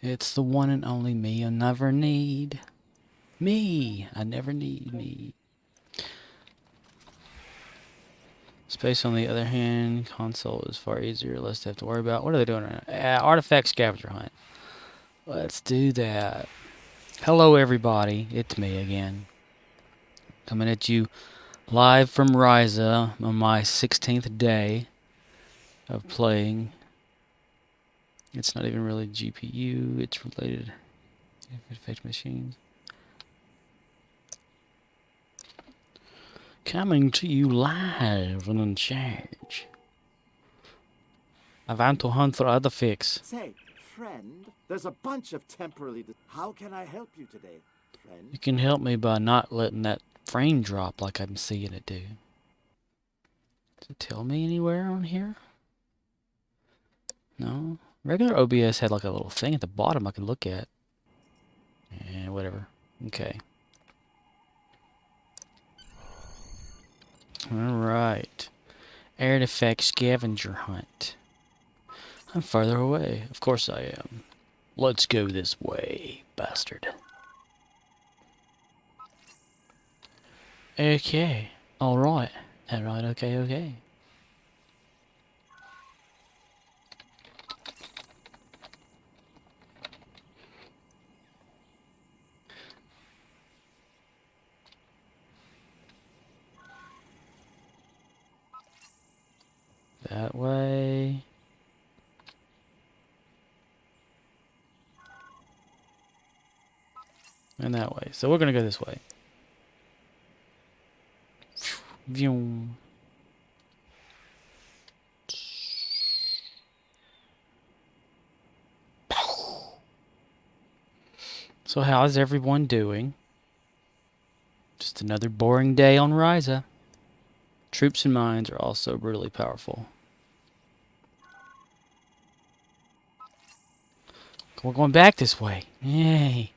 It's the one and only me I never need. Me! I never need me. Space, on the other hand, console is far easier, less to have to worry about. What are they doing right now? Artifact Scavenger Hunt. Let's do that. Hello, everybody. It's me again. Coming at you live from Risa on my 16th day of playing. It's not even really GPU, it's related to fetch machines. Coming to you live and in charge. I want to hunt for other fix. Say, friend, there's a bunch of temporarily... How can I help you today, friend? You can help me by not letting that frame drop like I'm seeing it do. Does it tell me anywhere on here? No? Regular OBS had like a little thing at the bottom I could look at. Yeah, whatever. Okay. Alright. Artifact Scavenger Hunt. I'm farther away. Of course I am. Let's go this way, bastard. Okay. Alright. Alright, okay, okay. That way. And that way. So we're gonna go this way. Vroom. So how's everyone doing? Just another boring day on Risa. Troops and mines are also brutally powerful. We're going back this way. Yay.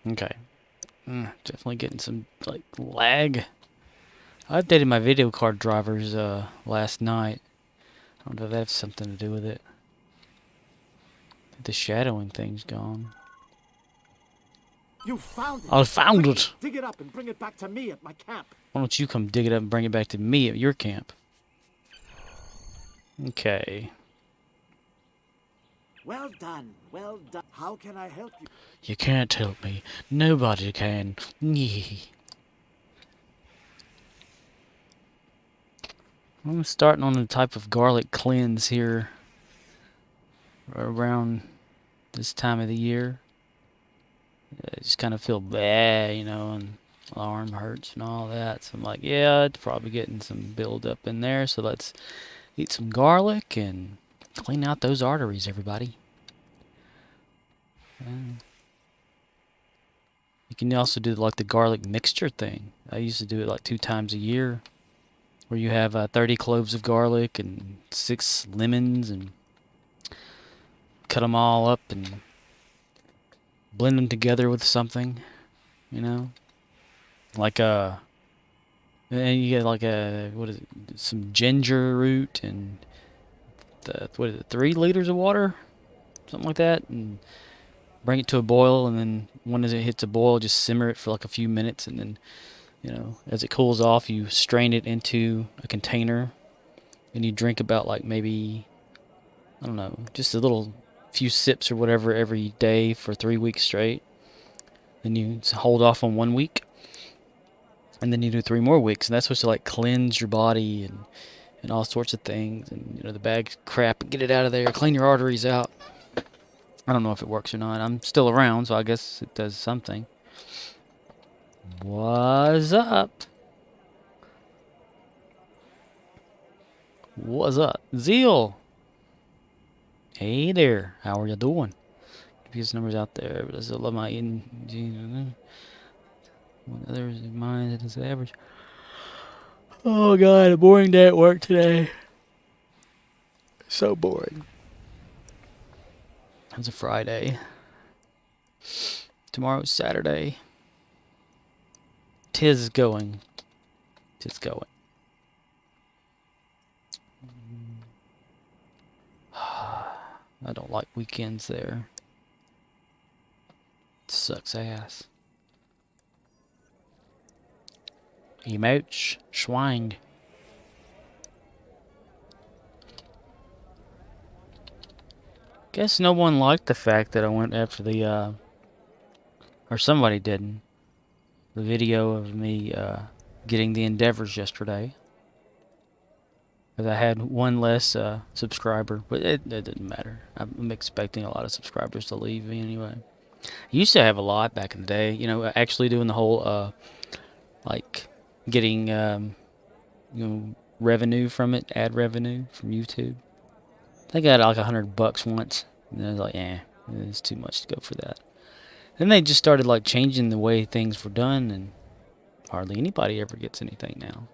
Okay. Definitely getting some like lag. I updated my video card drivers last night. I don't know if that has something to do with it. The shadowing thing's gone. You found it! I found it! Dig it up and bring it back to me at my camp. Why don't you come dig it up and bring it back to me at your camp? Okay. Well done, well done. How can I help you? You can't help me. Nobody can. I'm starting on a type of garlic cleanse here around this time of the year. I just kind of feel bad, you know, and arm hurts and all that. So I'm like, yeah, it's probably getting some build up in there. So let's eat some garlic and clean out those arteries, everybody. You can also do like the garlic mixture thing. I used to do it like 2 times a year, where you have 30 cloves of garlic and 6 lemons and cut them all up and blend them together with something, you know, like and you get like what is it, some ginger root and what is it, 3 liters of water, something like that, and bring it to a boil, and then when it hits a boil, just simmer it for like a few minutes, and then, you know, as it cools off, you strain it into a container, and you drink about like maybe, I don't know, just a little few sips or whatever every day for 3 weeks straight. Then you hold off on 1 week, and then you do 3 more weeks, and that's supposed to like cleanse your body and all sorts of things, and you know, the bad crap, get it out of there, clean your arteries out. I don't know if it works or not. I'm still around, so I guess it does something. What's up? What's up? Zeal! Hey there, how are you doing? Confused numbers out there, but I still love my eating. What others in mind is the average. Oh god, a boring day at work today. So boring. It's a Friday. Tomorrow's Saturday. Tis going. Tis going. I don't like weekends there. It sucks ass. Emotes. Schwang. Guess no one liked the fact that I went after the, or somebody didn't. The video of me, getting the Endeavors yesterday. Because I had one less, subscriber. But it didn't matter. I'm expecting a lot of subscribers to leave me anyway. I used to have a lot back in the day. You know, actually doing the whole, like, getting, you know, revenue from it. Ad revenue from YouTube. I think I had like $100 once. And I was like, it's too much to go for that. Then they just started like changing the way things were done, and hardly anybody ever gets anything now.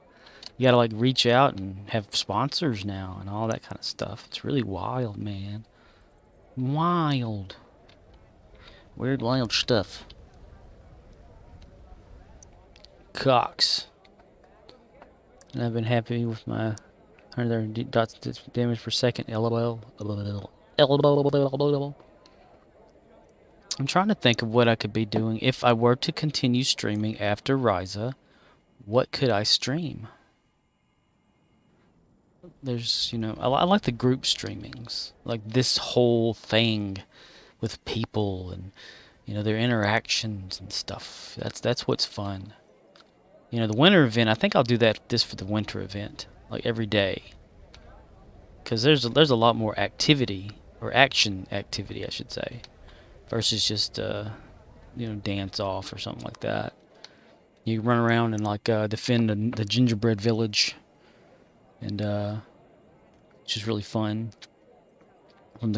You gotta like reach out and have sponsors now and all that kind of stuff. It's really wild, man. Wild. Weird, wild stuff. Cox. And I've been happy with my 100 dots damage per second. LOL. I'm trying to think of what I could be doing if I were to continue streaming after Risa. What could I stream? There's, you know, I like the group streamings. Like this whole thing with people and, you know, their interactions and stuff. That's what's fun. You know, the winter event, I think I'll do this for the winter event, like every day. Because there's a lot more activity, or action activity, I should say, versus just, you know, dance off or something like that. You run around and, like, defend the gingerbread village, and, which is really fun. And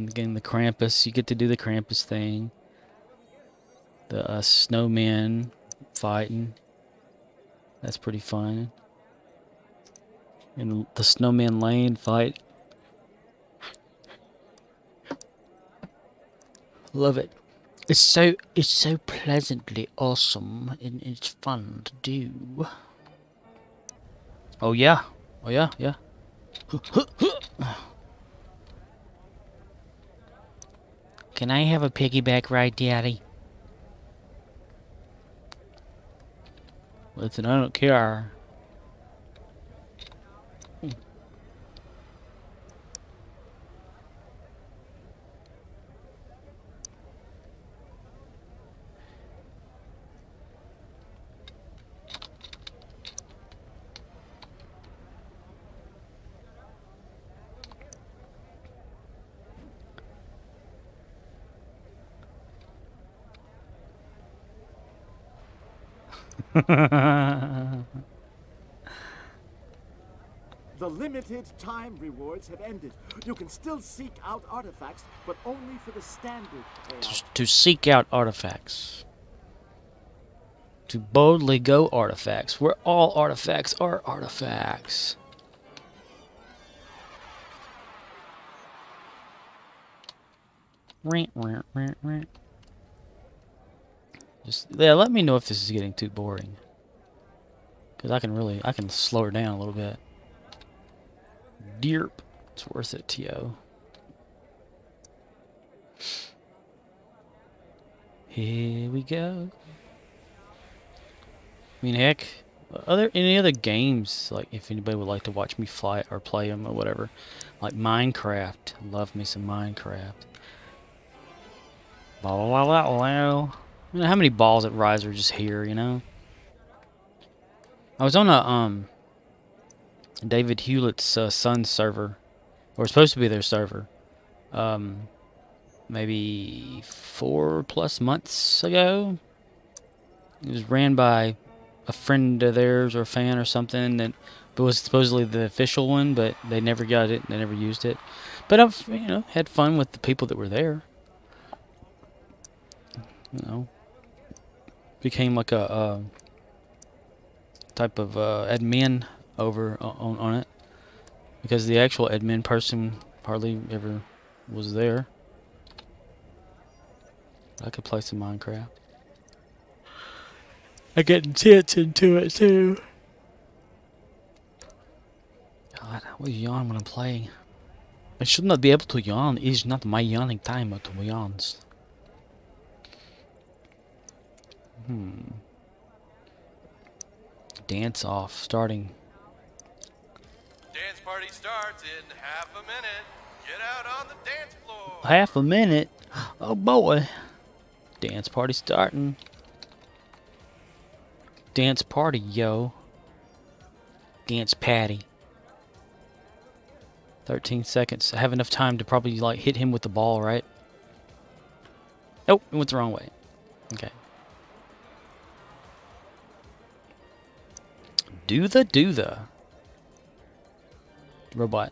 again, the Krampus, you get to do the Krampus thing. The snowmen fighting. That's pretty fun. And the snowman lane fight. Love it. It's so pleasantly awesome, and it's fun to do. Oh yeah. Oh yeah, yeah. Can I have a piggyback ride, Daddy? Listen, I don't care. The limited time rewards have ended. You can still seek out artifacts, but only for the standard payout. To seek out artifacts. To boldly go artifacts, where all artifacts are artifacts. Just, yeah, let me know if this is getting too boring. Because I can slow her down a little bit. Derp. It's worth it, T.O. Here we go. I mean, heck, any other games, like if anybody would like to watch me fly or play them or whatever, like Minecraft. Love me some Minecraft. Blah blah blah blah blah. You know how many balls at Rise are just here, you know? I was on a David Hewlett's son's server, or supposed to be their server, maybe 4+ months ago. It was ran by a friend of theirs or a fan or something that was supposedly the official one, but they never got it. They never used it. But I've, you know, had fun with the people that were there. You know, became like a type of admin over on it, because the actual admin person hardly ever was there. I could play some Minecraft. I get intense into it too. God, I always yawn when I'm playing. I should not be able to yawn. It is not my yawning time, to be honest. Dance off, starting. Dance party starts in half a minute. Get out on the dance floor. Half a minute. Oh boy. Dance party starting. Dance party, yo. Dance patty. 13 seconds. I have enough time to probably like hit him with the ball, right? Oh, it went the wrong way. Okay. Do the. Robot.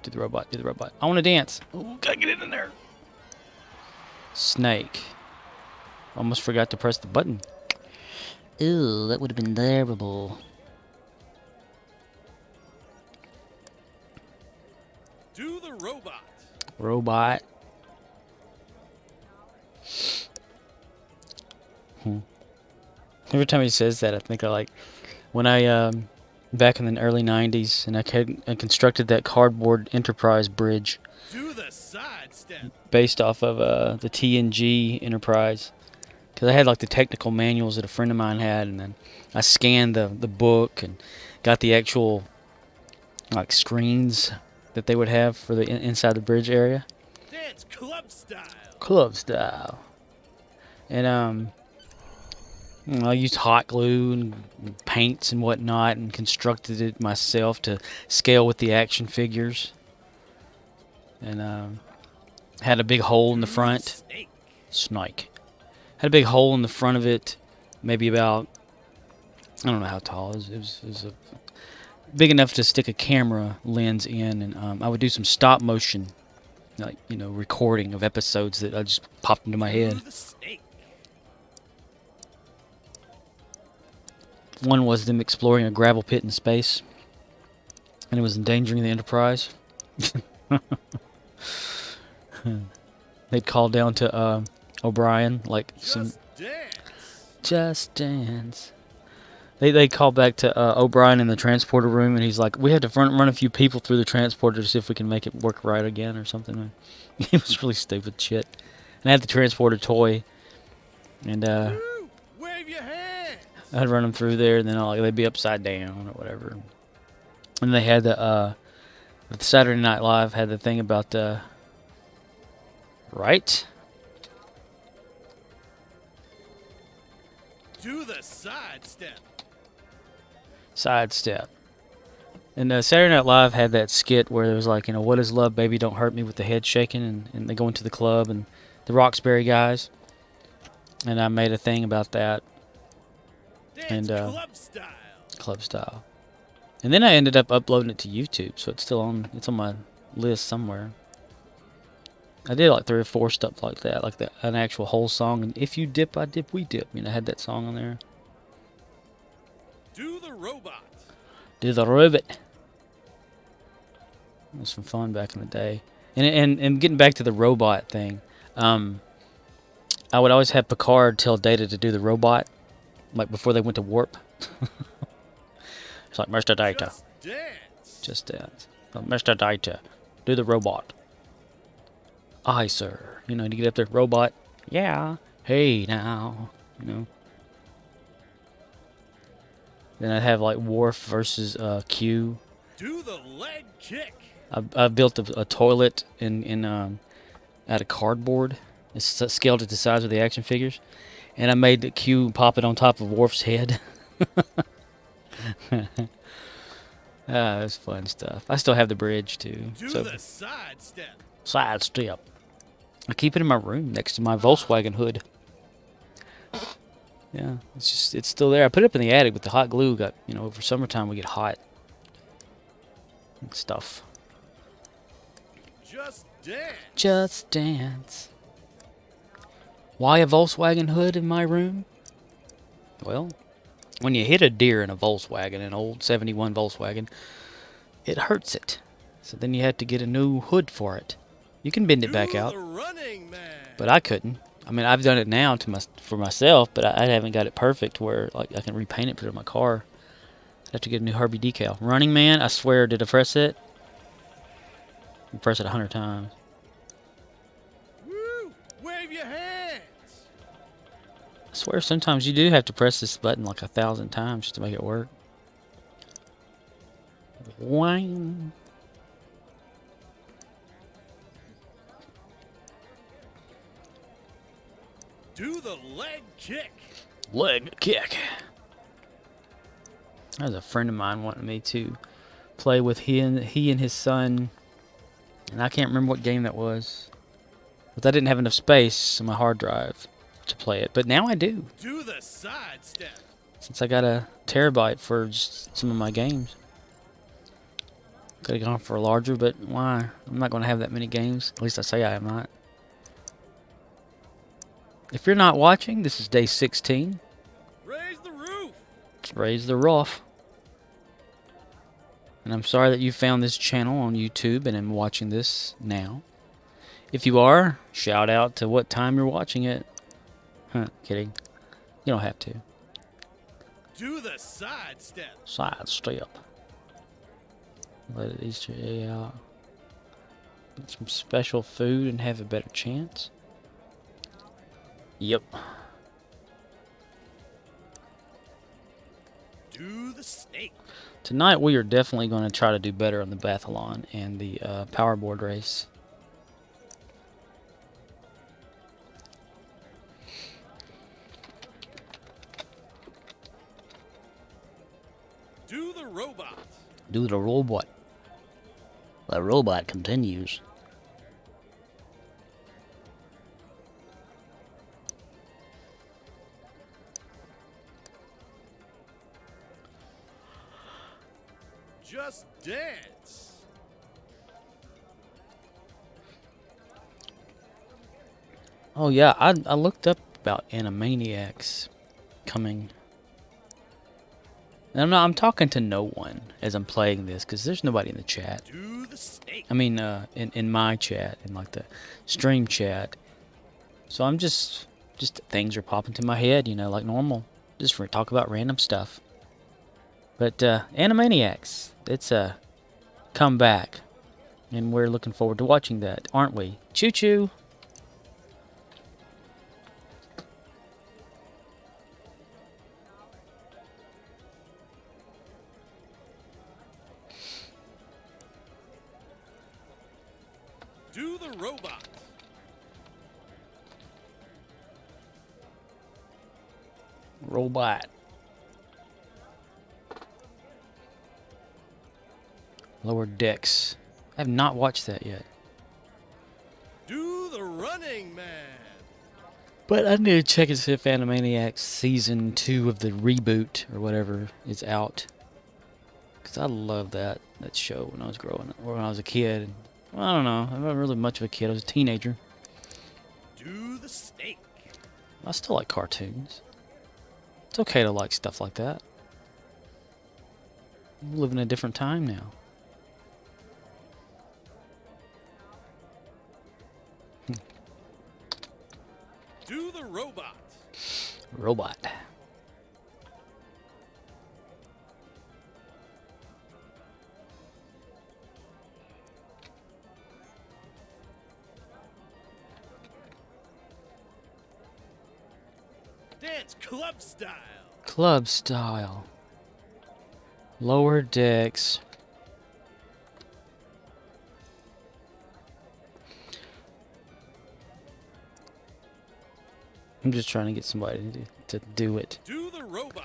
Do the robot. Do the robot. I want to dance. Oh, gotta get it in there. Snake. Almost forgot to press the button. Ew, that would have been terrible. Do the robot. Robot. Every time he says that, I think I like when I back in the early '90s, and I constructed that cardboard Enterprise bridge Do the side step. based off of the TNG Enterprise, because I had like the technical manuals that a friend of mine had, and then I scanned the book and got the actual like screens that they would have for the inside the bridge area. Dance club style. Club style. And I used hot glue and paints and whatnot and constructed it myself to scale with the action figures. And had a big hole in the front. Snake. Had a big hole in the front of it, maybe about, I don't know how tall. It was big enough to stick a camera lens in, and I would do some stop motion, like, you know, recording of episodes that I just popped into my head. One was them exploring a gravel pit in space, and it was endangering the Enterprise. They'd call down to O'Brien, like some Just Dance. They call back to O'Brien in the transporter room, and he's like, "We had to run a few people through the transporter to see if we can make it work right again or something." It was really stupid shit. And I had the transporter toy, and Wave your hand. I'd run them through there, and then they'd be upside down or whatever. And they had the Saturday Night Live had the thing about right. Do the side step. Sidestep. And Saturday Night Live had that skit where there was like, you know, what is love, baby, don't hurt me, with the head shaking, and they go into the club, and the Roxbury guys. And I made a thing about that. Dance And club style. club style. And then I ended up uploading it to YouTube, so it's still on. It's on my list somewhere. I did like 3 or 4 stuff like that, like an actual whole song. And if you dip, I dip, we dip. You know, I had that song on there. Do the robot. Do the robot. It was some fun back in the day. And getting back to the robot thing, I would always have Picard tell Data to do the robot, like before they went to warp. It's like, Mr. Data, Just dance. just dance. Mr. Data, do the robot. Aye, sir. You know, to get up there, robot. Yeah. Hey, now. You know. Then I'd have like Worf versus Q. Do the leg kick. I built a toilet in out of cardboard. It's scaled it to the size of the action figures, and I made the Q pop it on top of Worf's head. It's fun stuff. I still have the bridge too. Do So the side step. side step. I keep it in my room next to my Volkswagen hood. Yeah, it's still there. I put it up in the attic with the hot glue. Got, you know, over summertime we get hot and stuff. Just dance. Just dance. Why a Volkswagen hood in my room? Well, when you hit a deer in a Volkswagen, an old 71 Volkswagen, it hurts it. So then you have to get a new hood for it. You can bend it back out, The running man. but I couldn't. I mean, I've done it now for myself, but I haven't got it perfect where like I can repaint it, put it in my car. I'd have to get a new Herbie decal. Running Man, I swear, did I press it? You press it 100 times. Woo! Wave your hands! I swear sometimes you do have to press this button like 1,000 times just to make it work. Wang. Do the leg kick. Leg kick. That was a friend of mine wanted me to play with he and his son, and I can't remember what game that was, but I didn't have enough space on my hard drive to play it. But now I do, Do the side step. since I got a terabyte for just some of my games. Could have gone for a larger, but why? I'm not going to have that many games. At least I say I am not. If you're not watching, this is day 16. Raise the roof. Raise the roof. And I'm sorry that you found this channel on YouTube and am watching this now. If you are, shout out to what time you're watching it. Huh, kidding. You don't have to. Do the side step. Side step. Let it Easter egg out. Get some special food and have a better chance. Yep. Do the snake. Tonight we are definitely going to try to do better on the Biathlon and the Powerboard Race. Do the robot. Do the robot. The robot continues. Just dance. Oh yeah, I looked up about Animaniacs coming. And I'm talking to no one as I'm playing this because there's nobody in the chat. Do the snake. I mean, in my chat, in like the stream chat. So I'm just things are popping to my head, you know, like normal. Just for talk about random stuff. But Animaniacs, it's a comeback, and we're looking forward to watching that, aren't we? Choo choo. Do the robot. Robot. Lower Decks. I have not watched that yet. Do the running man. But I need to check and see if Animaniacs Season 2 of the reboot or whatever is out. Because I loved that show when I was growing up, or when I was a kid. Well, I don't know. I wasn't really much of a kid. I was a teenager. Do the snake. I still like cartoons. It's okay to like stuff like that. We live in a different time now. Do the robot. Robot. Dance club style. Club style. Lower Decks. I'm just trying to get somebody to do it. Do the robot.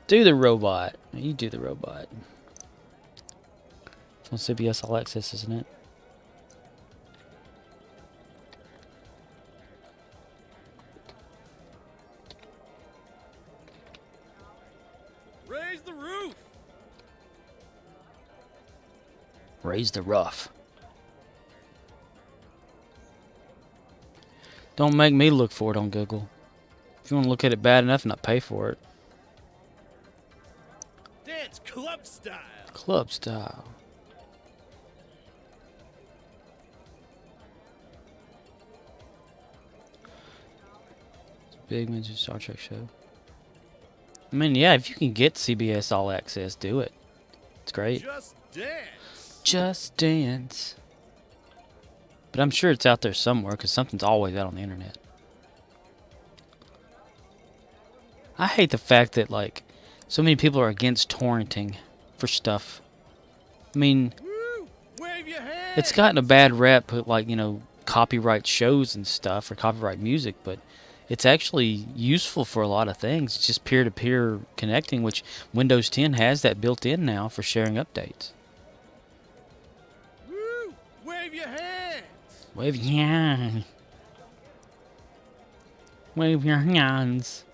Do the robot. You do the robot. It's on CBS All Access, isn't it? Raise the roof. Raise the rough. Don't make me look for it on Google. If you want to look at it bad enough, not pay for it. Dance club style. Club style. It's a big major Star Trek show. I mean, yeah, if you can get CBS All Access, do it. It's great. Just dance. Just Dance. But I'm sure it's out there somewhere because something's always out on the internet. I hate the fact that, like, so many people are against torrenting for stuff. I mean, Wave your hand! it's gotten a bad rep, like, you know, copyright shows and stuff or copyright music, but it's actually useful for a lot of things. It's just peer-to-peer connecting, which Windows 10 has that built in now for sharing updates. Woo! Wave your hand! Wave your hand. Wave your hands.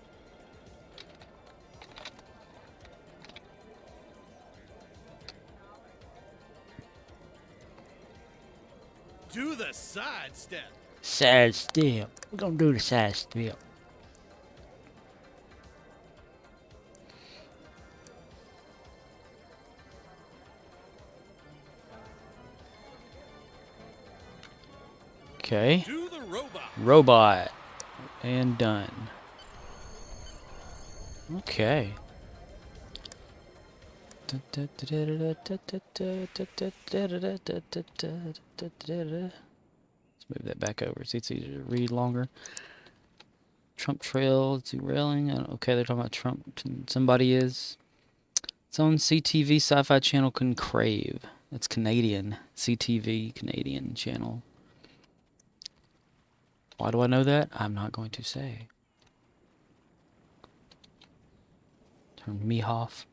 Do the side step. Side step. We're gonna do the side step. Okay. Do the robot. Robot. And done. Okay. Let's move that back over. See, it's easier to read longer. Trump Trail, derailing. Okay, they're talking about Trump. Somebody is. Its own CTV sci-fi channel can crave. That's Canadian. CTV, Canadian channel. Why do I know that? I'm not going to say. Turn me off.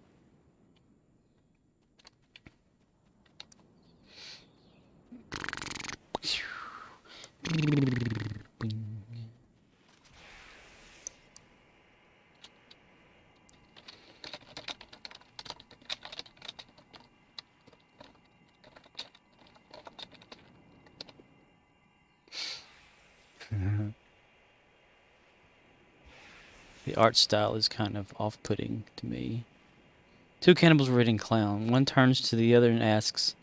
The art style is kind of off-putting to me. Two cannibals were eating clown. One turns to the other and asks,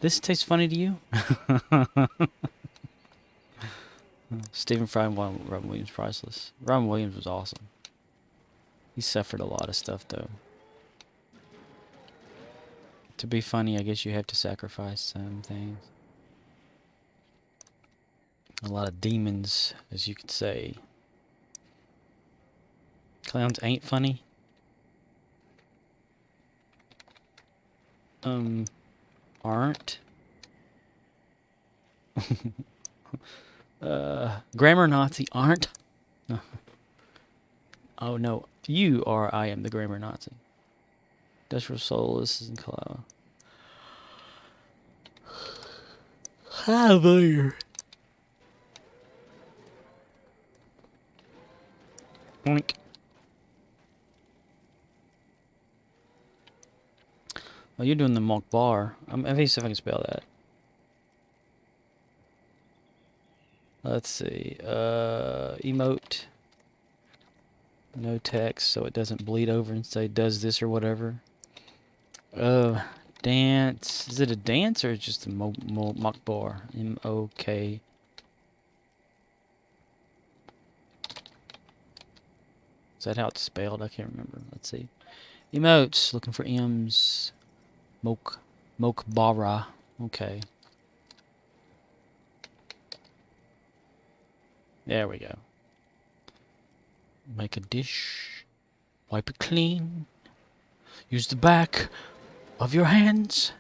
"This tastes funny to you?" Stephen Fry and Robin Williams, priceless. Robin Williams was awesome. He suffered a lot of stuff, though. To be funny, I guess you have to sacrifice some things. A lot of demons, as you could say. Clowns ain't funny. Aren't. Grammar Nazi aren't. Oh no, you are. I am the grammar Nazi. Industrial Soul. This is in Colorado. Hi there. Boink. Oh, you're doing the mock bar. Let me see if I can spell that. Let's see. Emote. No text, so it doesn't bleed over and say does this or whatever. Dance. Is it a dance or just a mock bar? M-O-K. Is that how it's spelled? I can't remember. Let's see. Emotes. Looking for M's. Mock bara. Okay. There we go. Make a dish. Wipe it clean. Use the back of your hands.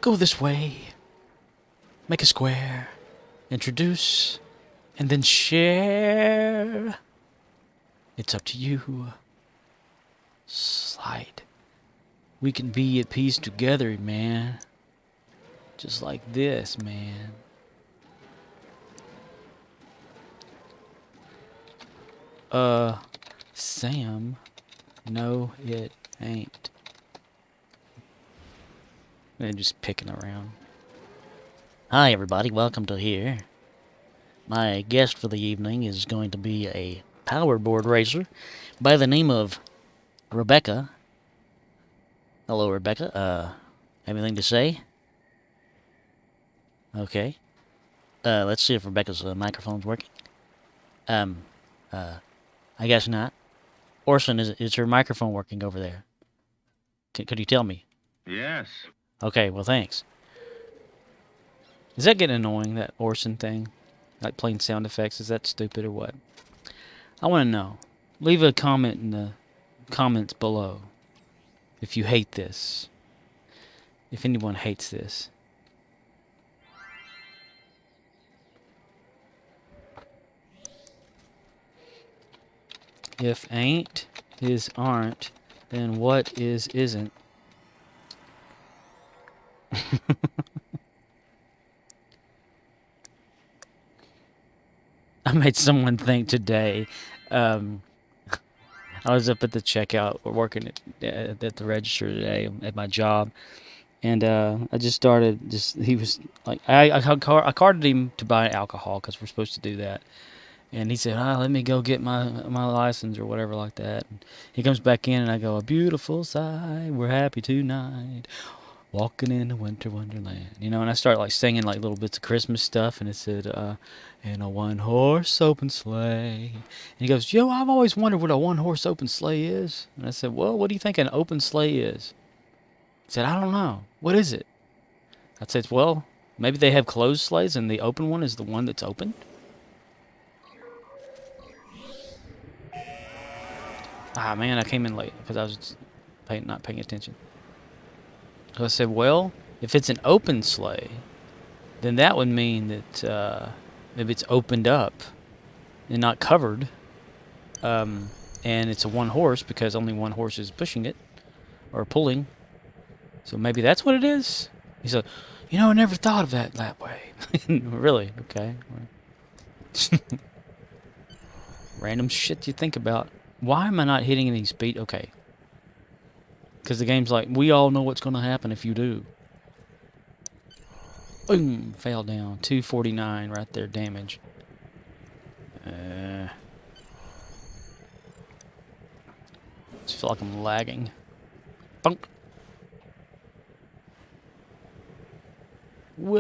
Go this way. Make a square. Introduce. And then share. It's up to you. Slide. We can be at peace together, man. Just like this, man. Sam. No, it ain't. They're just picking around. Hi everybody, welcome to here. My guest for the evening is going to be a powerboard racer by the name of Rebecca. Hello Rebecca, anything to say? Okay. Let's see if Rebecca's microphone's working. I guess not. Orson, is her microphone working over there? Could you tell me? Yes. Okay, well thanks. Is that getting annoying, that Orson thing? Like playing sound effects, is that stupid or what? I want to know. Leave a comment in the comments below if you hate this. If anyone hates this. If ain't is aren't, then what is isn't? I made someone think today. I was up at the checkout, working at the register today at my job, and I just started. He was like, I carded him to buy alcohol because we're supposed to do that, and he said, "Let me go get my license or whatever like that." And he comes back in, and I go, "A beautiful sight, we're happy tonight." Walking in a winter wonderland, you know, and I start like singing like little bits of Christmas stuff, and it said, "In a one-horse open sleigh." And he goes, "Yo, I've always wondered what a one-horse open sleigh is." And I said, "Well, what do you think an open sleigh is?" He said, "I don't know. What is it?" I said, "Well, maybe they have closed sleighs, and the open one is the one that's open." Ah, man, I came in late because I was not paying attention. So I said, "Well, if it's an open sleigh, then that would mean that maybe it's opened up and not covered, and it's a one horse because only one horse is pushing it or pulling. So maybe that's what it is." He said, "You know, I never thought of that way." Really? Okay. Random shit you think about. Why am I not hitting any speed? Okay. Because the game's like, we all know what's going to happen if you do. Boom! Fell down. 249 right there, damage. Just feel like I'm lagging. Bunk. Whoa!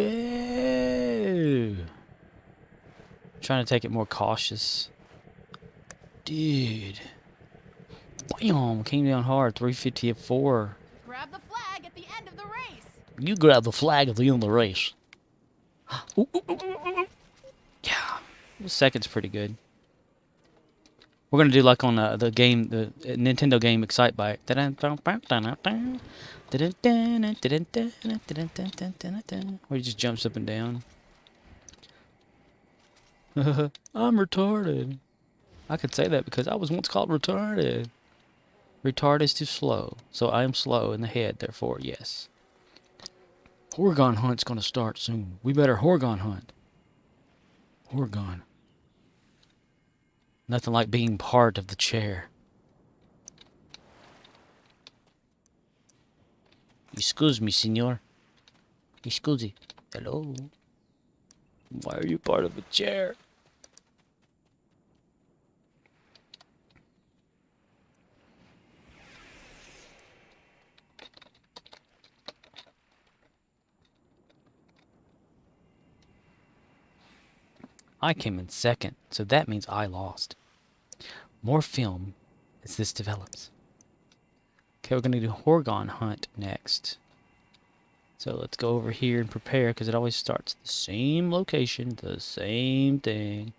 Trying to take it more cautious. Dude. Bam! Came down hard. 350 at 4. Grab the flag at the end of the race. You grab the flag at the end of the race. Ooh, ooh, ooh, ooh, ooh. Yeah. The second's pretty good. We're going to do like on the game, the Nintendo game Excite Bike. Where he just jumps up and down. I'm retarded. I could say that because I was once called retarded. Retard is too slow. So I am slow in the head, therefore, yes. Horga'hn Hunt's going to start soon. We better Horga'hn Hunt. Horga'hn. Nothing like being part of the chair. Excuse me, senor. Excuse. Hello. Why are you part of the chair? I came in second, so that means I lost. More film as this develops. Okay, we're going to do Horga'hn Hunt next. So let's go over here and prepare, because it always starts at the same location, the same thing.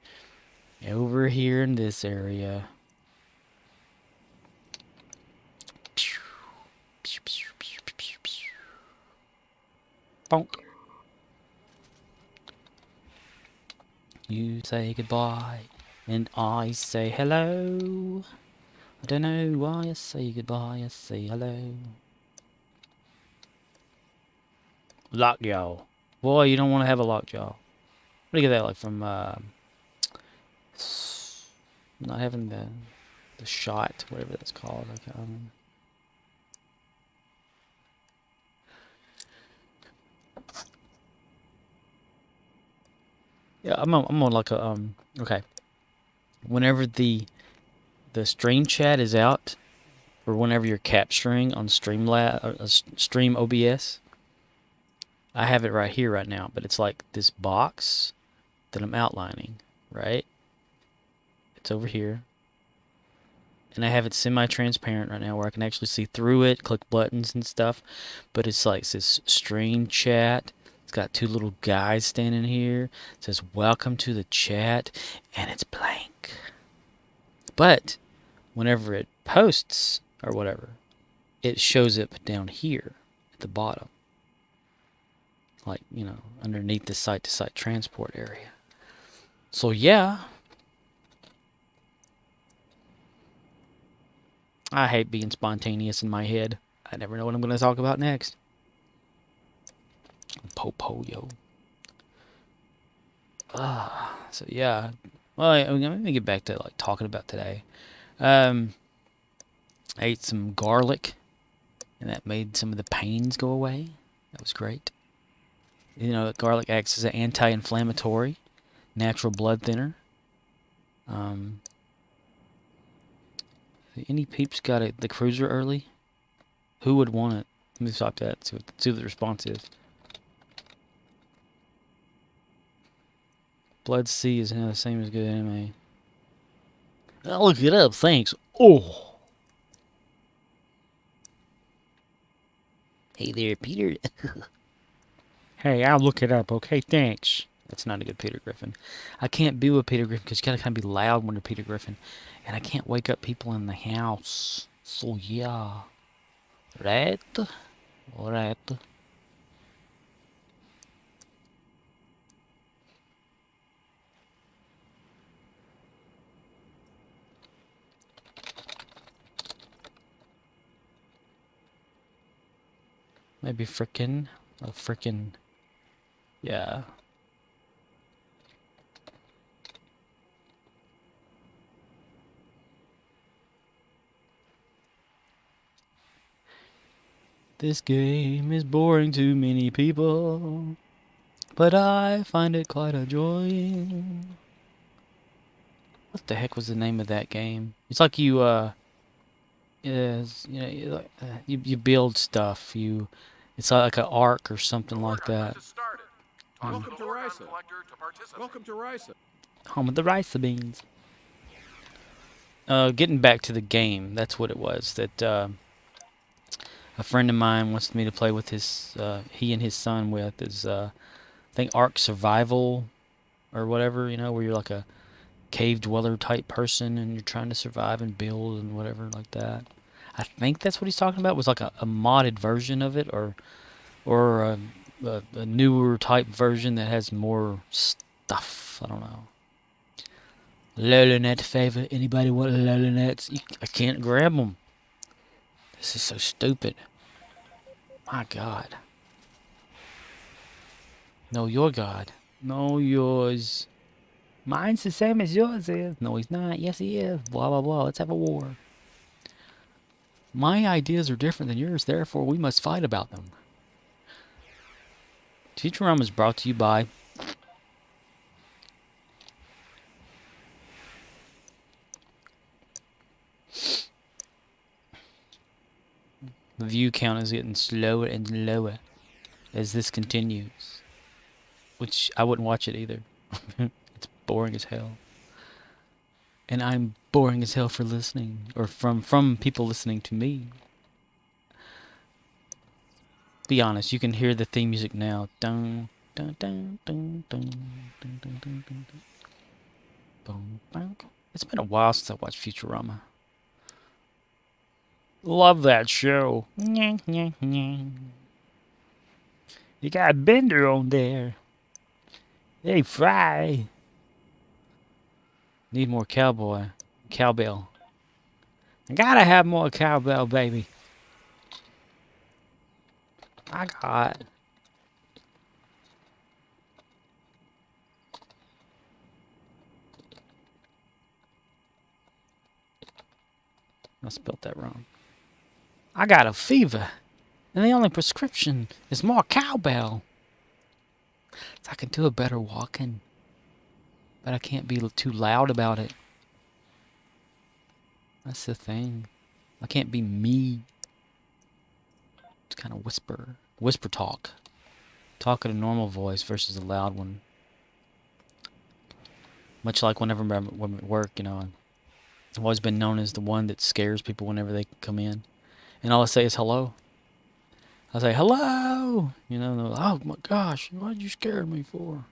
Over here in this area. Bonk. You say goodbye, and I say hello. I don't know why I say goodbye, I say hello. Lockjaw. Boy, you don't want to have a lockjaw. What do you get that like from, not having the shot, whatever that's called. I can't remember. Yeah, I'm on like a, okay. Whenever the stream chat is out, or whenever you're capturing on Streamlab, or Stream OBS, I have it right here right now, but it's like this box that I'm outlining, right? It's over here. And I have it semi-transparent right now where I can actually see through it, click buttons and stuff. But it's like this stream chat It's got two little guys standing here. It says, welcome to the chat, and it's blank. But whenever it posts or whatever, it shows up down here at the bottom. Like, you know, underneath the site-to-site transport area. So, yeah. I hate being spontaneous in my head. I never know what I'm going to talk about next. Po-po, yo. So, yeah. Well, I'm going to get back to, like, talking about today. I ate some garlic, and that made some of the pains go away. That was great. You know, garlic acts as an anti-inflammatory, natural blood thinner. Any peeps got the cruiser early? Who would want it? Let me stop that. See what the response is. Blood C is now the same as good anime. I'll look it up, thanks. Oh! Hey there, Peter. Hey, I'll look it up, okay? Thanks. That's not a good Peter Griffin. I can't be with Peter Griffin because you gotta kind of be loud when you're Peter Griffin. And I can't wake up people in the house. So, yeah. Right? Alright. Maybe frickin'. A frickin'. Yeah. This game is boring to many people, but I find it quite a joy. What the heck was the name of that game? It's like you you build stuff. It's like an arc or something like that. Has started. Welcome The to Horga'hn Risa. Collector to participate. Welcome to Risa. Home of the Risa beans. Getting back to the game, that's what it was. That a friend of mine wants me to play with his. He and his son with is I think Ark Survival or whatever. You know, where you're like a cave dweller type person and you're trying to survive and build and whatever like that. I think that's what he's talking about. Was like a modded version of it or a newer type version that has more stuff. I don't know. Lohlunat favor. Anybody want Lohlunats? I can't grab them. This is so stupid. My God. No, your God. No, yours. Mine's the same as yours is. No, he's not. Yes, he is. Blah, blah, blah. Let's have a war. My ideas are different than yours, therefore we must fight about them. Futurama is brought to you by the view count is getting slower and lower as this continues. Which I wouldn't watch it either. It's boring as hell. And I'm boring as hell for listening. Or from people listening to me. Be honest, you can hear the theme music now. Dun, dun, dun, dun, dun, dun, dun, dun, dun, dun. Boom, boom. It's been a while since I watched Futurama. Love that show. You got a Bender on there. Hey, Fry. Need more cowbell. I gotta have more cowbell, baby. I got. I spelled that wrong. I got a fever, and the only prescription is more cowbell. So I can do a better walking, but I can't be too loud about it. That's the thing. I can't be me. It's kind of whisper talk. Talk at a normal voice versus a loud one. Much like whenever I'm at work, you know, I've always been known as the one that scares people whenever they come in. And all I say is hello. I say, hello! You know, and they're like, oh my gosh, what did you scare me for?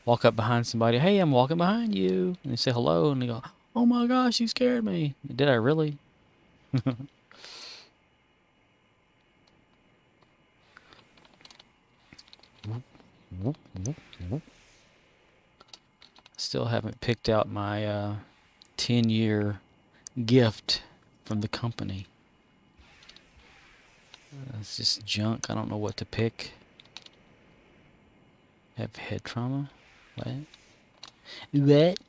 Walk up behind somebody, hey, I'm walking behind you. And they say hello, and they go, oh my gosh, you scared me. Did I really? Still haven't picked out my 10-year gift from the company. It's just junk. I don't know what to pick. Have head trauma? What? What?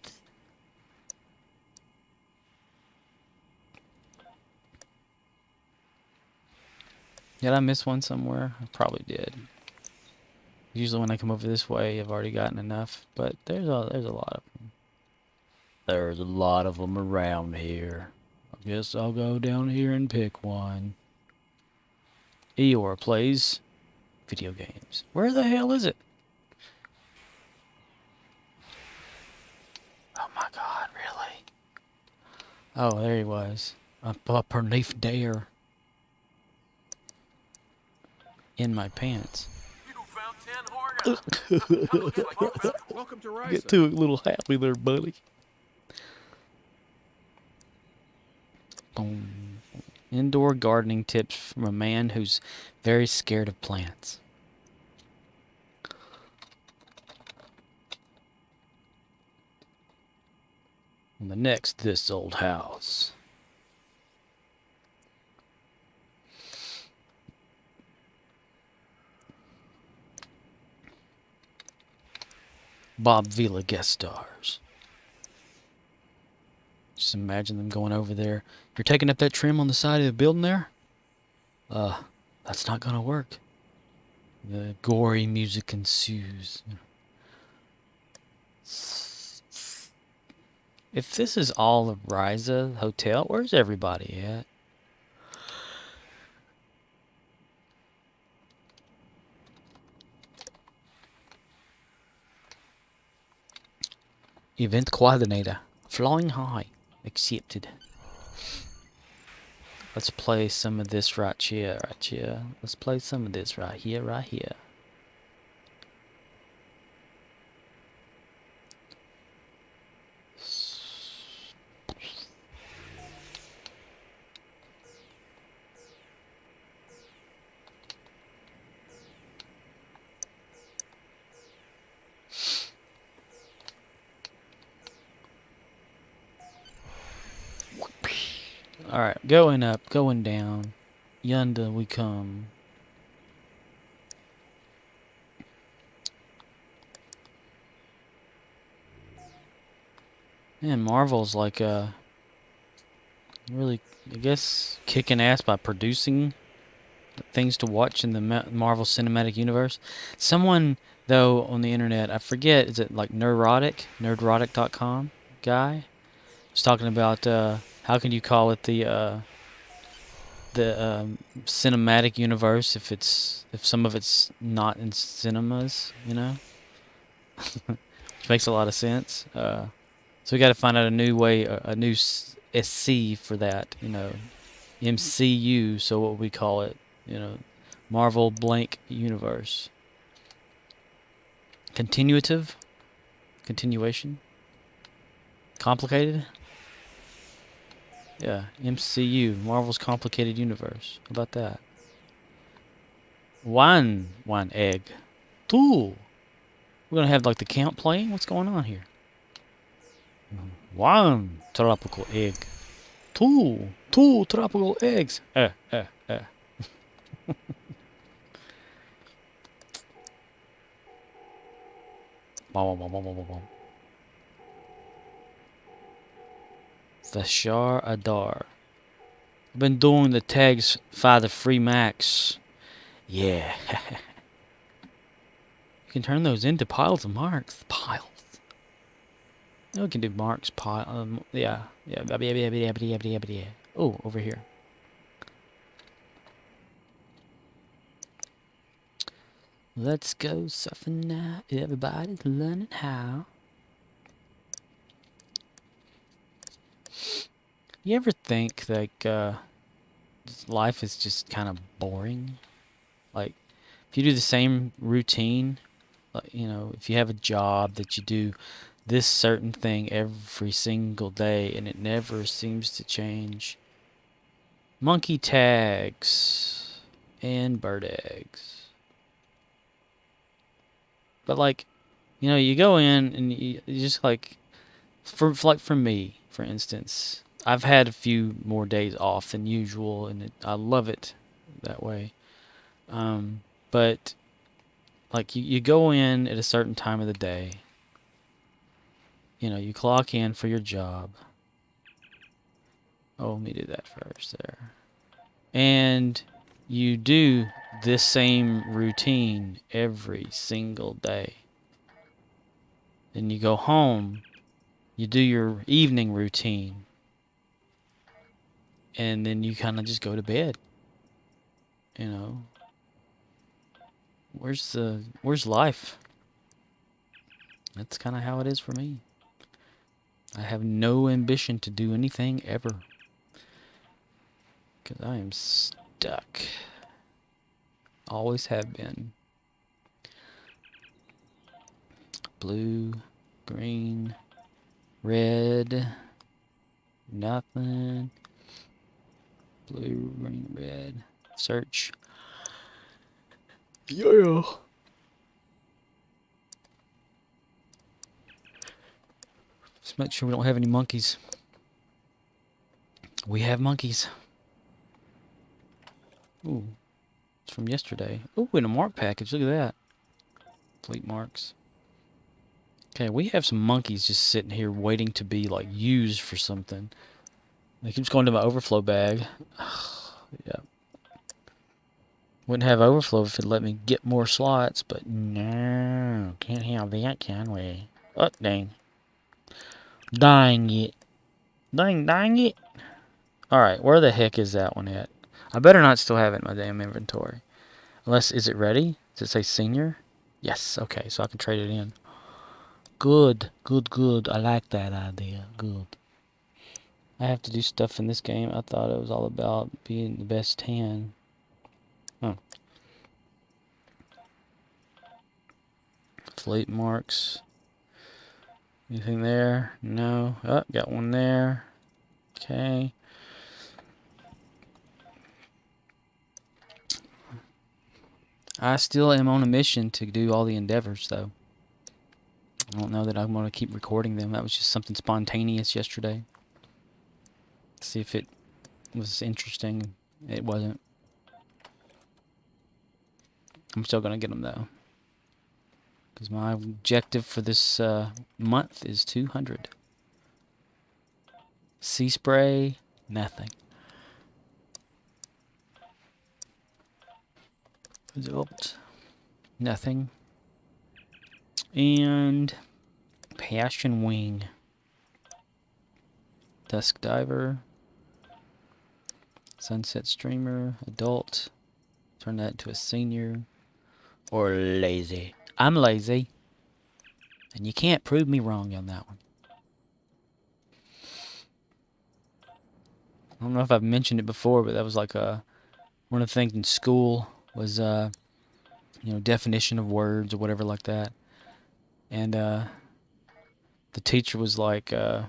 Did I miss one somewhere? I probably did. Usually when I come over this way, I've already gotten enough, but there's a lot of them. There's a lot of them around here. I guess I'll go down here and pick one. Eeyore plays video games. Where the hell is it? Oh my god, really? Oh, there he was. Up underneath there. In my pants. You found 10 Horga'hn. Welcome to Risa. Get too little happy there, buddy. Boom. Indoor gardening tips from a man who's very scared of plants. On the next This Old House. Bob Vila guest stars. Just imagine them going over there. You're taking up that trim on the side of the building there? That's not gonna work. The gory music ensues. If this is all of Risa Hotel, where's everybody at? Event coordinator. Flying high. Accepted. Let's play some of this right here, right here. Let's play some of this right here, right here. Alright, going up, going down. Yonder we come. Man, Marvel's like really, I guess, kicking ass by producing things to watch in the Marvel Cinematic Universe. Someone, though, on the internet, I forget, is it like nerdrotic.com guy? Was talking about how can you call it the cinematic universe if some of it's not in cinemas, you know, which makes a lot of sense. So we got to find out a new way, a new SC for that, you know, MCU. So what we call it, you know, Marvel blank universe. Continuative, continuation, complicated. Yeah, MCU, Marvel's Complicated Universe. How about that? One egg. Two. We're gonna have like the count playing? What's going on here? One tropical egg. Two tropical eggs. The Shar Adar. I've been doing the tags for the free max. Yeah. You can turn those into piles of marks. Piles. We can do marks, pile. Yeah. Oh, over here. Let's go surfing now. Everybody's learning how. You ever think like life is just kind of boring. Like, if you do the same routine, like, you know, if you have a job that you do this certain thing every single day and it never seems to change. Monkey tags and bird eggs. But like, you know, you go in and you just like, for me, for instance, I've had a few more days off than usual, and I love it that way. But like, you go in at a certain time of the day. You know, you clock in for your job. Oh, let me do that first there. And you do this same routine every single day. Then you go home, you do your evening routine, and then you kind of just go to bed. You know, where's life? That's kind of how it is for me. I have no ambition to do anything ever. Because I am stuck. Always have been. Blue, green, red, nothing. Blue, green, red. Search. Yeah. Let's make sure we don't have any monkeys. We have monkeys. Ooh. It's from yesterday. Ooh, in a mark package. Look at that. Fleet marks. Okay, we have some monkeys just sitting here waiting to be, like, used for something. They keep going to my overflow bag. Yeah. Wouldn't have overflow if it let me get more slots, but no. Can't have that, can we? Oh, dang. Dang it. Dang it. Alright, where the heck is that one at? I better not still have it in my damn inventory. Unless, is it ready? Does it say senior? Yes, okay, so I can trade it in. Good, good, good. I like that idea. Good. I have to do stuff in this game. I thought it was all about being the best 10. Huh. Fleet marks. Anything there? No. Oh, got one there. Okay. I still am on a mission to do all the endeavors, though. I don't know that I'm going to keep recording them. That was just something spontaneous yesterday. See if it was interesting. It wasn't. I'm still going to get them, though. Because my objective for this month is 200. Sea spray, nothing. Result, nothing. And passion wing. Dusk diver. Sunset streamer, adult. Turn that into a senior. Or lazy. I'm lazy. And you can't prove me wrong on that one. I don't know if I've mentioned it before, but that was like one of the things in school was you know, definition of words or whatever like that. And the teacher was like, can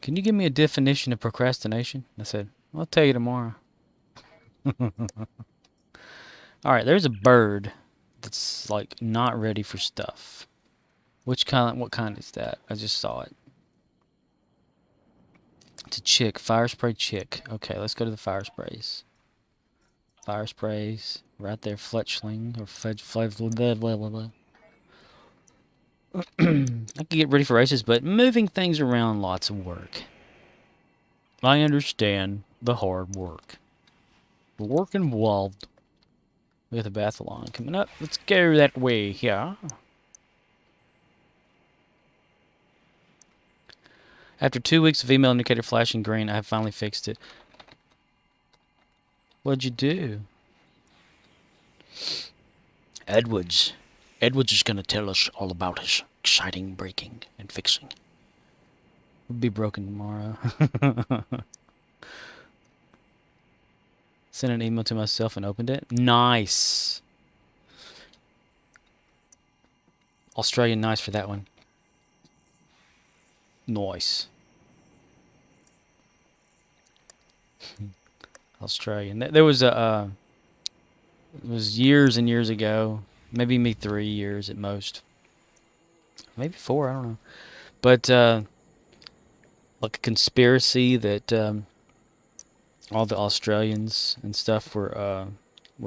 you give me a definition of procrastination? I said, I'll tell you tomorrow. Alright, there's a bird that's like not ready for stuff. What kind is that? I just saw it. It's a chick, fire spray chick. Okay, let's go to the fire sprays. Fire sprays, right there, Fletchling, or blah, blah, blah, blah. I could get ready for races, but moving things around, lots of work. I understand the hard work. The work involved. We got the Biathlon coming up. Let's go that way here. After 2 weeks of email indicator flashing green, I have finally fixed it. What'd you do? Edwards. Edwards is going to tell us all about his exciting breaking and fixing. It'll be broken tomorrow. Sent an email to myself and opened it. Nice. Australian nice for that one. Nice. Australian. There was a... it was years and years ago. Maybe 3 years at most. Maybe 4, I don't know. But, like a conspiracy that all the Australians and stuff were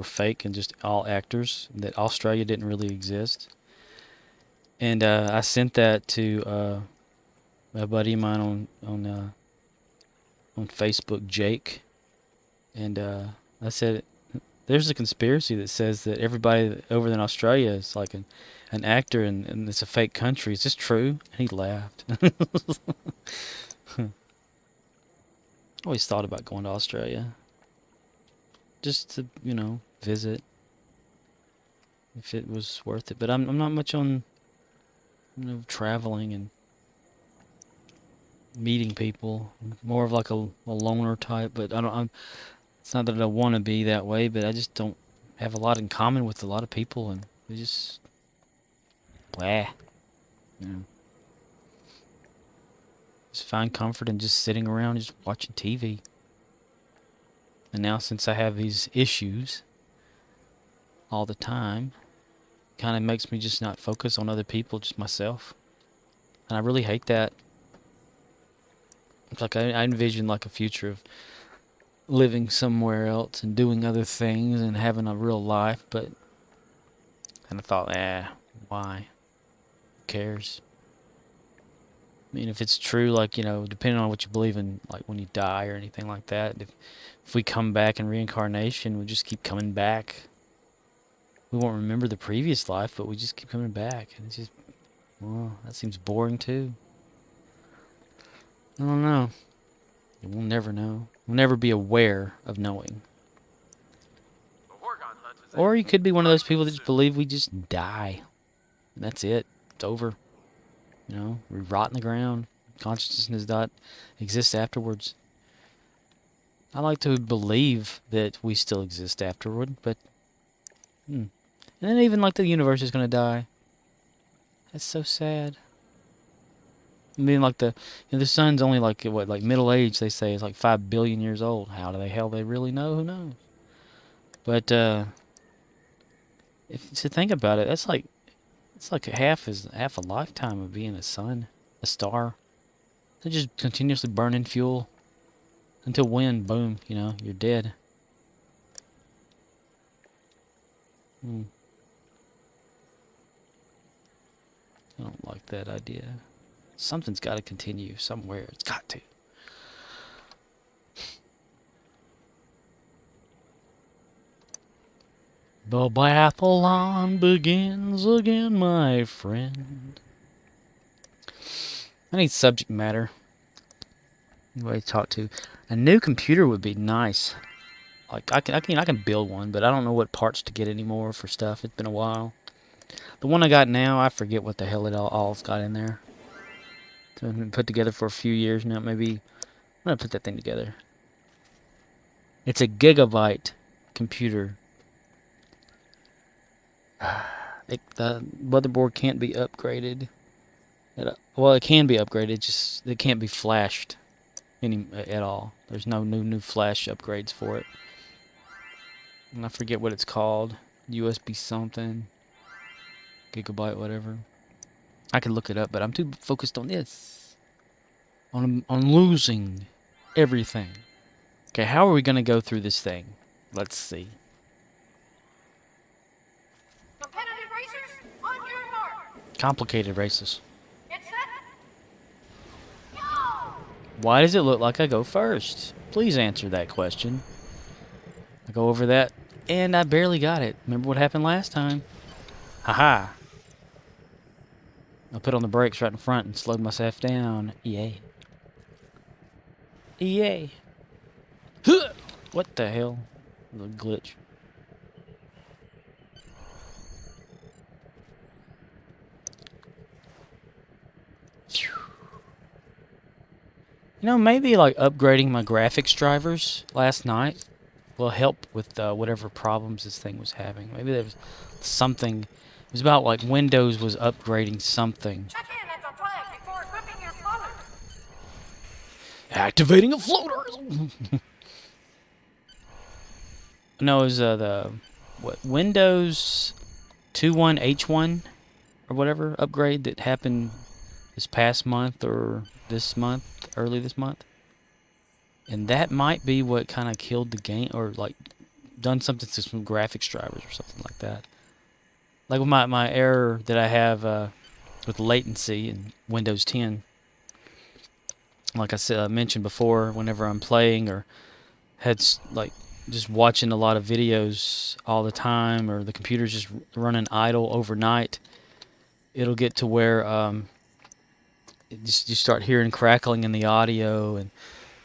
fake and just all actors. That Australia didn't really exist. And I sent that to a buddy of mine on Facebook, Jake. And I said, there's a conspiracy that says that everybody over in Australia is like an actor and it's a fake country. Is this true? And he laughed. Always thought about going to Australia. Just to, visit. If it was worth it. But I'm not much on, traveling and meeting people. More of like a loner type. But it's not that I want to be that way, but I just don't have a lot in common with a lot of people. And we just... blah. Just find comfort in just sitting around just watching TV. And now since I have these issues all the time, kind of makes me just not focus on other people, just myself. And I really hate that. It's like I envision like a future of living somewhere else and doing other things and having a real life, but and I thought, why? Who cares? I mean, if it's true, like, depending on what you believe in, like when you die or anything like that, if we come back in reincarnation, we just keep coming back. We won't remember the previous life, but we just keep coming back. And it's just, well, that seems boring too. I don't know. We'll never know. We'll never be aware of knowing. The Horga'hn Hunt is Or you could be one of those people that just believe we just die. And that's it. It's over. We rot in the ground. Consciousness does not exist afterwards. I like to believe that we still exist afterward, but... And then even like the universe is going to die. That's so sad. I mean, like the sun's only like, like middle age, they say. It's like 5 billion years old. How the hell they really know? Who knows? But, if to think about it, it's like half a lifetime of being a sun, a star. They're just continuously burning fuel until when, boom, you're dead. I don't like that idea. Something's got to continue somewhere. It's got to. The Biathlon begins again, my friend. I need subject matter. Anybody to talk to. A new computer would be nice. Like I can build one, but I don't know what parts to get anymore for stuff. It's been a while. The one I got now, I forget what the hell it all's got in there. It's been put together for a few years now. Maybe I'm gonna put that thing together. It's a gigabyte computer. The motherboard can't be upgraded. Well, it can be upgraded. Just it can't be flashed at all. There's no new flash upgrades for it. And I forget what it's called. USB something. Gigabyte, whatever. I could look it up, but I'm too focused on this. On losing everything. Okay, how are we going to go through this thing? Let's see. Competitive racers, on your mark. Complicated races. Get set. Go! Why does it look like I go first? Please answer that question. I go over that, and I barely got it. Remember what happened last time? Haha. I put on the brakes right in front and slowed myself down. Yay. Yay. What the hell? The glitch. Maybe like upgrading my graphics drivers last night will help with whatever problems this thing was having. Maybe there was something. It was about like Windows was upgrading something. Check in at the flag before equipping your floater. Activating a floater. No, it was the Windows 21H1 or whatever upgrade that happened this past month or this month, early this month. And that might be what kind of killed the game, or like done something to some graphics drivers or something like that. Like with my error that I have with latency in Windows 10. Like I said, I mentioned before, whenever I'm playing or had like just watching a lot of videos all the time, or the computer's just running idle overnight, it'll get to where you start hearing crackling in the audio, and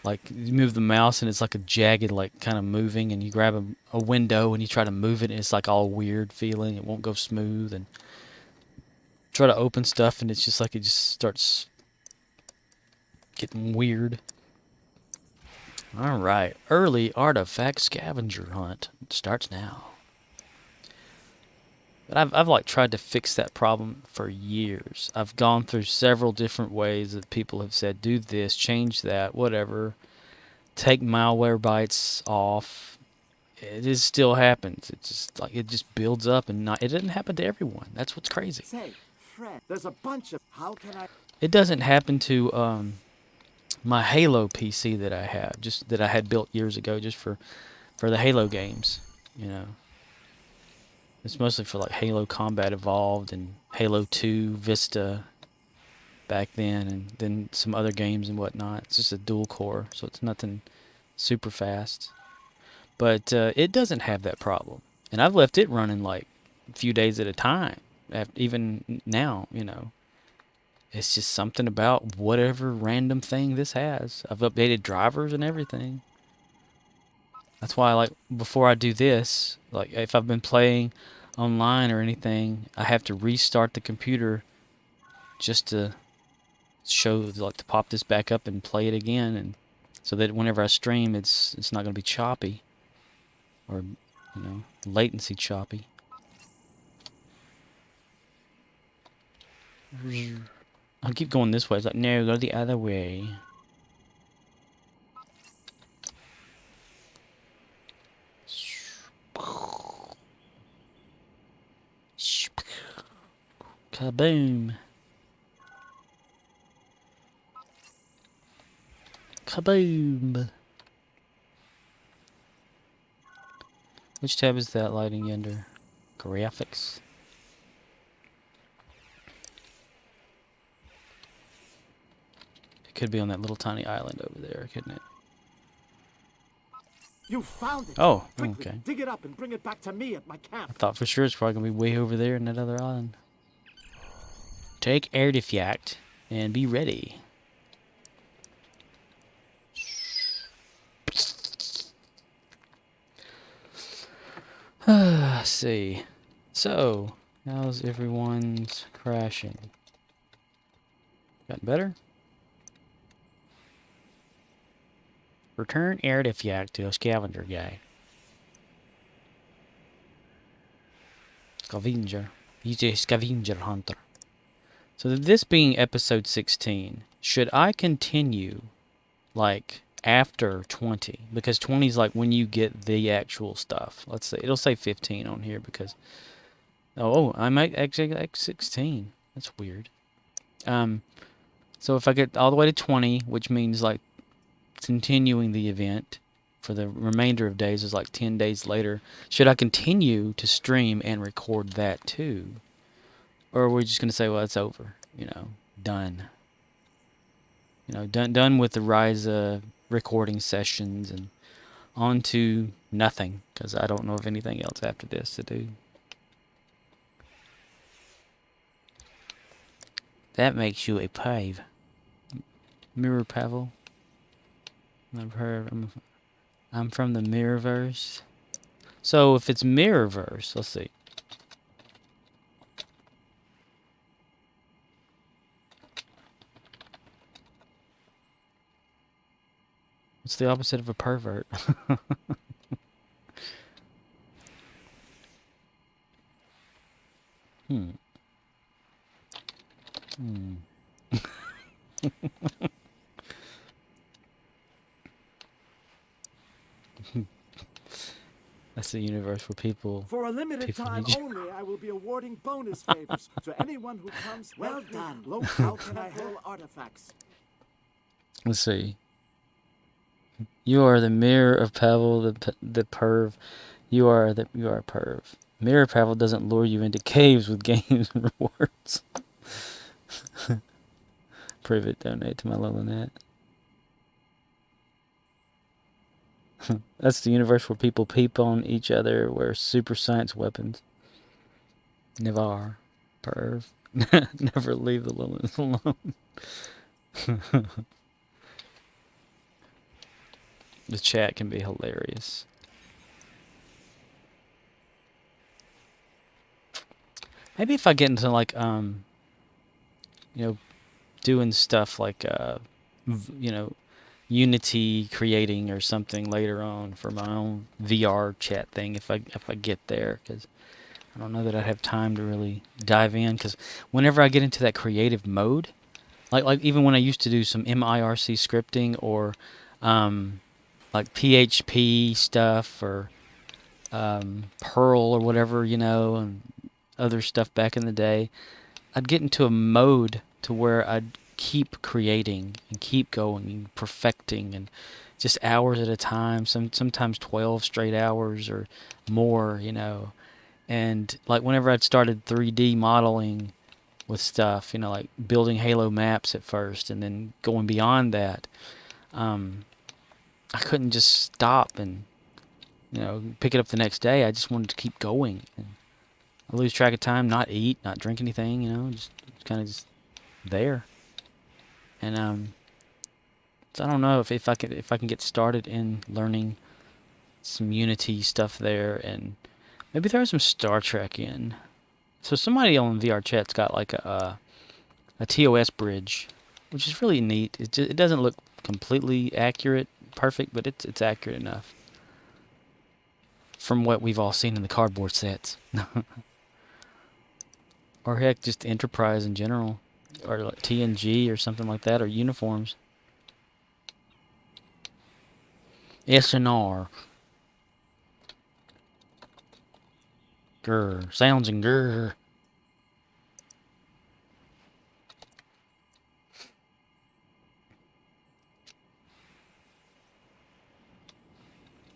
like you move the mouse and it's like a jagged, like kind of moving, and you grab a window and you try to move it and it's like all weird feeling. It won't go smooth, and try to open stuff and it's just like it just starts getting weird. All right, early artifact scavenger hunt starts now. But I've like tried to fix that problem for years. I've gone through several different ways that people have said, do this, change that, whatever. Take malware bytes off. It still happens. It just like it just builds up, and it doesn't happen to everyone. That's what's crazy. Say, Fred, there's a bunch of... How can I... It doesn't happen to my Halo PC that I have, just that I had built years ago, just for the Halo games. You know, it's mostly for like Halo Combat Evolved and Halo 2 Vista back then, and then some other games and whatnot. It's just a dual core, so it's nothing super fast. But it doesn't have that problem, and I've left it running like a few days at a time. Even now, you know, it's just something about whatever random thing this has. I've updated drivers and everything. That's why, like, before I do this, like if I've been playing online or anything, I have to restart the computer just to show, like, to pop this back up and play it again, and so that whenever I stream, it's not going to be choppy, or, you know, latency choppy. I'll keep going this way. It's like, no, go the other way. Kaboom. Kaboom. Which tab is that lighting under? Graphics. It could be on that little tiny island over there, couldn't it? You found it! Oh, Quickly, okay. dig it up and bring it back to me at my I camp. thought for sure it's probably going to be way over there in that other island. Take artifact and be ready. Let's see. So, how's everyone's crashing? Gotten better? Return artifact to a scavenger guy. Scavenger. He's a scavenger hunter. So this being episode 16, should I continue, like, after 20? Because 20 is like when you get the actual stuff. Let's say it'll say 15 on here because I might actually like 16. That's weird. So if I get all the way to 20, which means like continuing the event for the remainder of days is like 10 days later, should I continue to stream and record that too? Or are we just going to say, well, it's over, you know, done. You know, done with the Risa recording sessions and on to nothing, because I don't know of anything else after this to do. That makes you a Pave. Mirror Pavel. I've heard. I'm from the Mirrorverse. So if it's Mirrorverse, let's see. What's the opposite of a pervert? Hmm. Hmm. That's the universe where people For a limited people time need you. only, I will be awarding bonus favors to anyone who comes. Well done. Local temporal artifacts. Let's see. You are the mirror of Pavel, the perv. You are a perv. Mirror Pavel doesn't lure you into caves with games and rewards. Prove it. Donate to my Lohlunat. That's the universe where people peep on each other, wear super science weapons. Nevar. Perv. Never leave the Lohlunat alone. The chat can be hilarious. Maybe if I get into like you know, doing stuff like you know, Unity creating or something later on for my own VR chat thing if I get there, because I don't know that I'd have time to really dive in, because whenever I get into that creative mode, like even when I used to do some MIRC scripting or like PHP stuff or Perl or whatever, you know, and other stuff back in the day, I'd get into a mode to where I'd keep creating and keep going and perfecting, and just hours at a time, sometimes 12 straight hours or more, you know. And like whenever I'd started 3D modeling with stuff, you know, like building Halo maps at first and then going beyond that, I couldn't just stop and, you know, pick it up the next day. I just wanted to keep going. And I lose track of time, not eat, not drink anything, you know, just kind of just there. And so I don't know if I can get started in learning some Unity stuff there, and maybe throw some Star Trek in. So somebody on VR chat's got like a TOS bridge, which is really neat. It doesn't look completely accurate, perfect, but it's accurate enough from what we've all seen in the cardboard sets. Or heck, just Enterprise in general, or like TNG or something like that, or uniforms. SNR. Grr. Sounds and grr.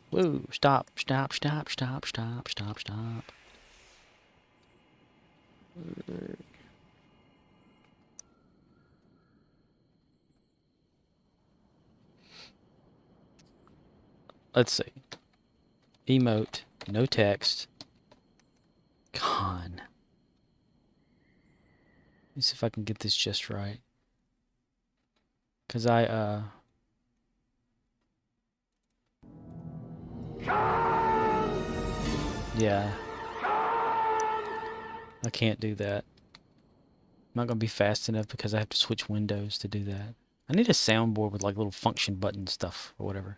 Whoa, stop, stop, stop, stop, stop, stop, stop. Let's see. Emote, no text. Con. Let's see if I can get this just right. Cause yeah. I can't do that. I'm not gonna be fast enough because I have to switch windows to do that. I need a soundboard with like little function button stuff or whatever.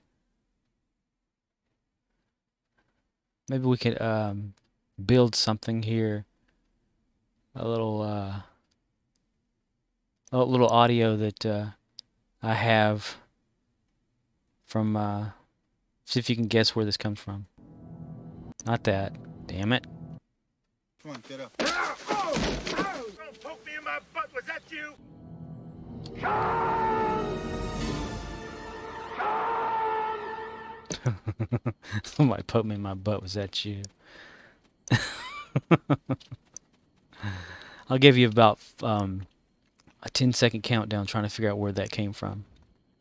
Maybe we could build something here. A little audio that I have from see if you can guess where this comes from. Not that. Damn it. Come on, get up. Don't poke me in my butt, was that you? Somebody poked me in my butt. Was that you? I'll give you about a 10-second countdown trying to figure out where that came from.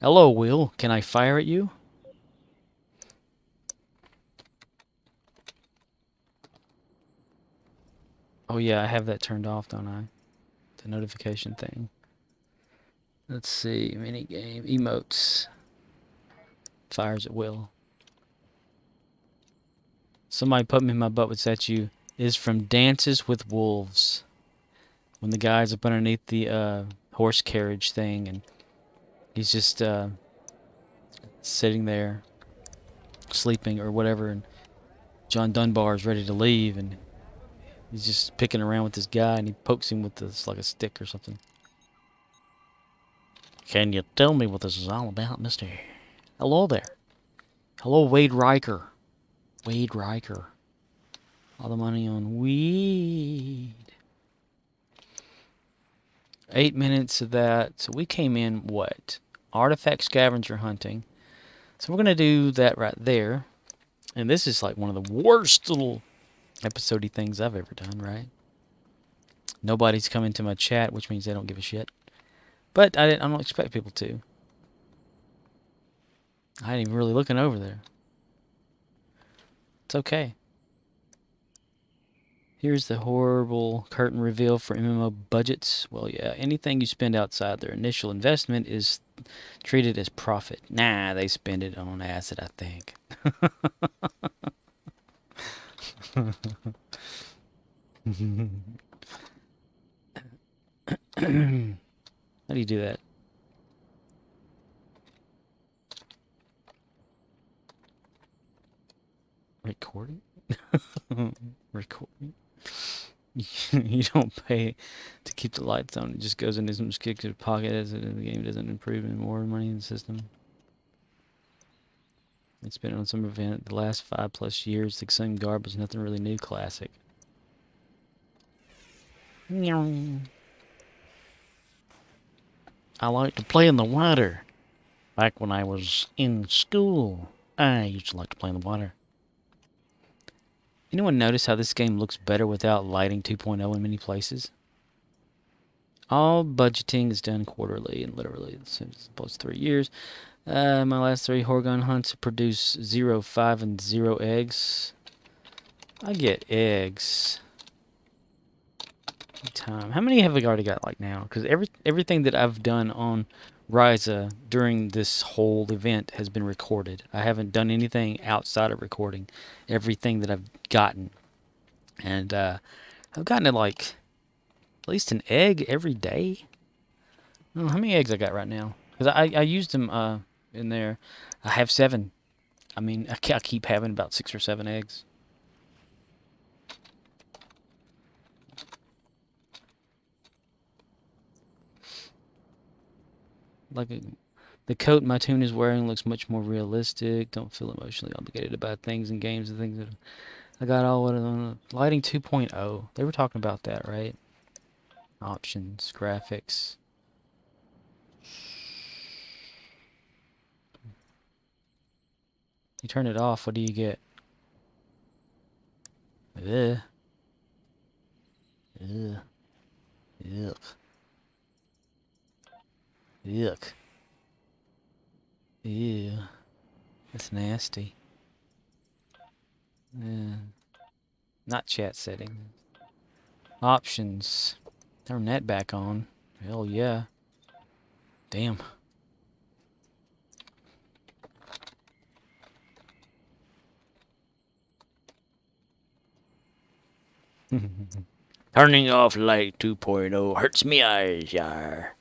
Hello, Will. Can I fire at you? Oh yeah, I have that turned off, don't I? The notification thing. Let's see. Mini game. Emotes. Fires at will. Somebody put me in my butt. Was that you? Is from Dances with Wolves. When the guy's up underneath the horse carriage thing and he's just sitting there sleeping or whatever, and John Dunbar is ready to leave, and He's just picking around with this guy, and he pokes him with this like a stick or something. Can you tell me what this is all about, mister? Hello there. Hello, Wade Riker. Wade Riker. All the money on weed. 8 minutes of that. So we came in, what? Artifact scavenger hunting. So we're going to do that right there. And this is like one of the worst little episode-y things I've ever done, right? Nobody's coming to my chat, which means they don't give a shit. But I don't expect people to. I ain't even really looking over there. It's okay. Here's the horrible curtain reveal for MMO budgets. Well, yeah, anything you spend outside their initial investment is treated as profit. Nah, they spend it on acid, I think. How do you do that? Recording? Recording? You don't pay to keep the lights on. It just goes into some kicks in pocket as the game doesn't improve any more money in the system. It's been on some event the last 5+ years. The same garbage, nothing really new. Classic. I like to play in the water. Back when I was in school, I used to like to play in the water. Anyone notice how this game looks better without lighting 2.0 in many places? All budgeting is done quarterly and literally since 3 years. My last 3 Horga'hn Hunts produce 0, 5, and 0 eggs. I get eggs. Time. How many have we already got like now? Because everything that I've done on Risa during this whole event has been recorded. I haven't done anything outside of recording. Everything that I've gotten. And I've gotten it like at least an egg every day. I don't know how many eggs I got right now. Because I used them in there. I have 7. I mean, I keep having about 6 or 7 eggs. Like the coat my tune is wearing looks much more realistic. Don't feel emotionally obligated about things and games and things that I got all on lighting 2.0. They were talking about that, right? Options, graphics. You turn it off, what do you get? Ugh. Ugh. Yuck. Yuck. Ew. That's nasty. Yeah. Not chat settings. Options. Turn that back on. Hell yeah. Damn. Turning off light 2.0 hurts me eyes, yar.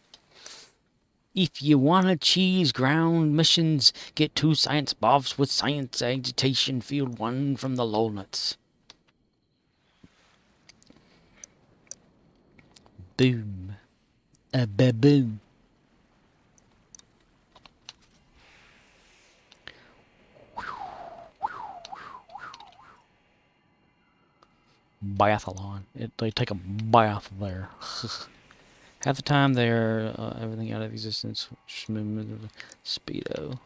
If you wanna cheese ground missions, get 2 science buffs with science agitation field 1 from the Lohlunats. Boom. A baboon. Biathlon. They take a bath there. Half the time they're everything out of existence. Speedo.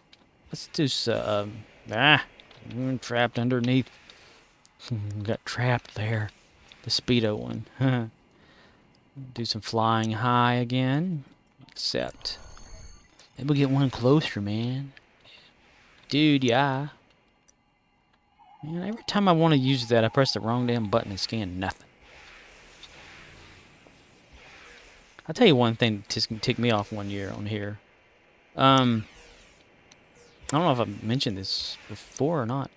Let's do some. Trapped underneath. Got trapped there. The Speedo one. Do some flying high again. Except. Maybe we'll get one closer, man. Dude, yeah. Man, every time I want to use that, I press the wrong damn button and scan nothing. I'll tell you one thing that ticked me off one year on here. I don't know if I've mentioned this before or not.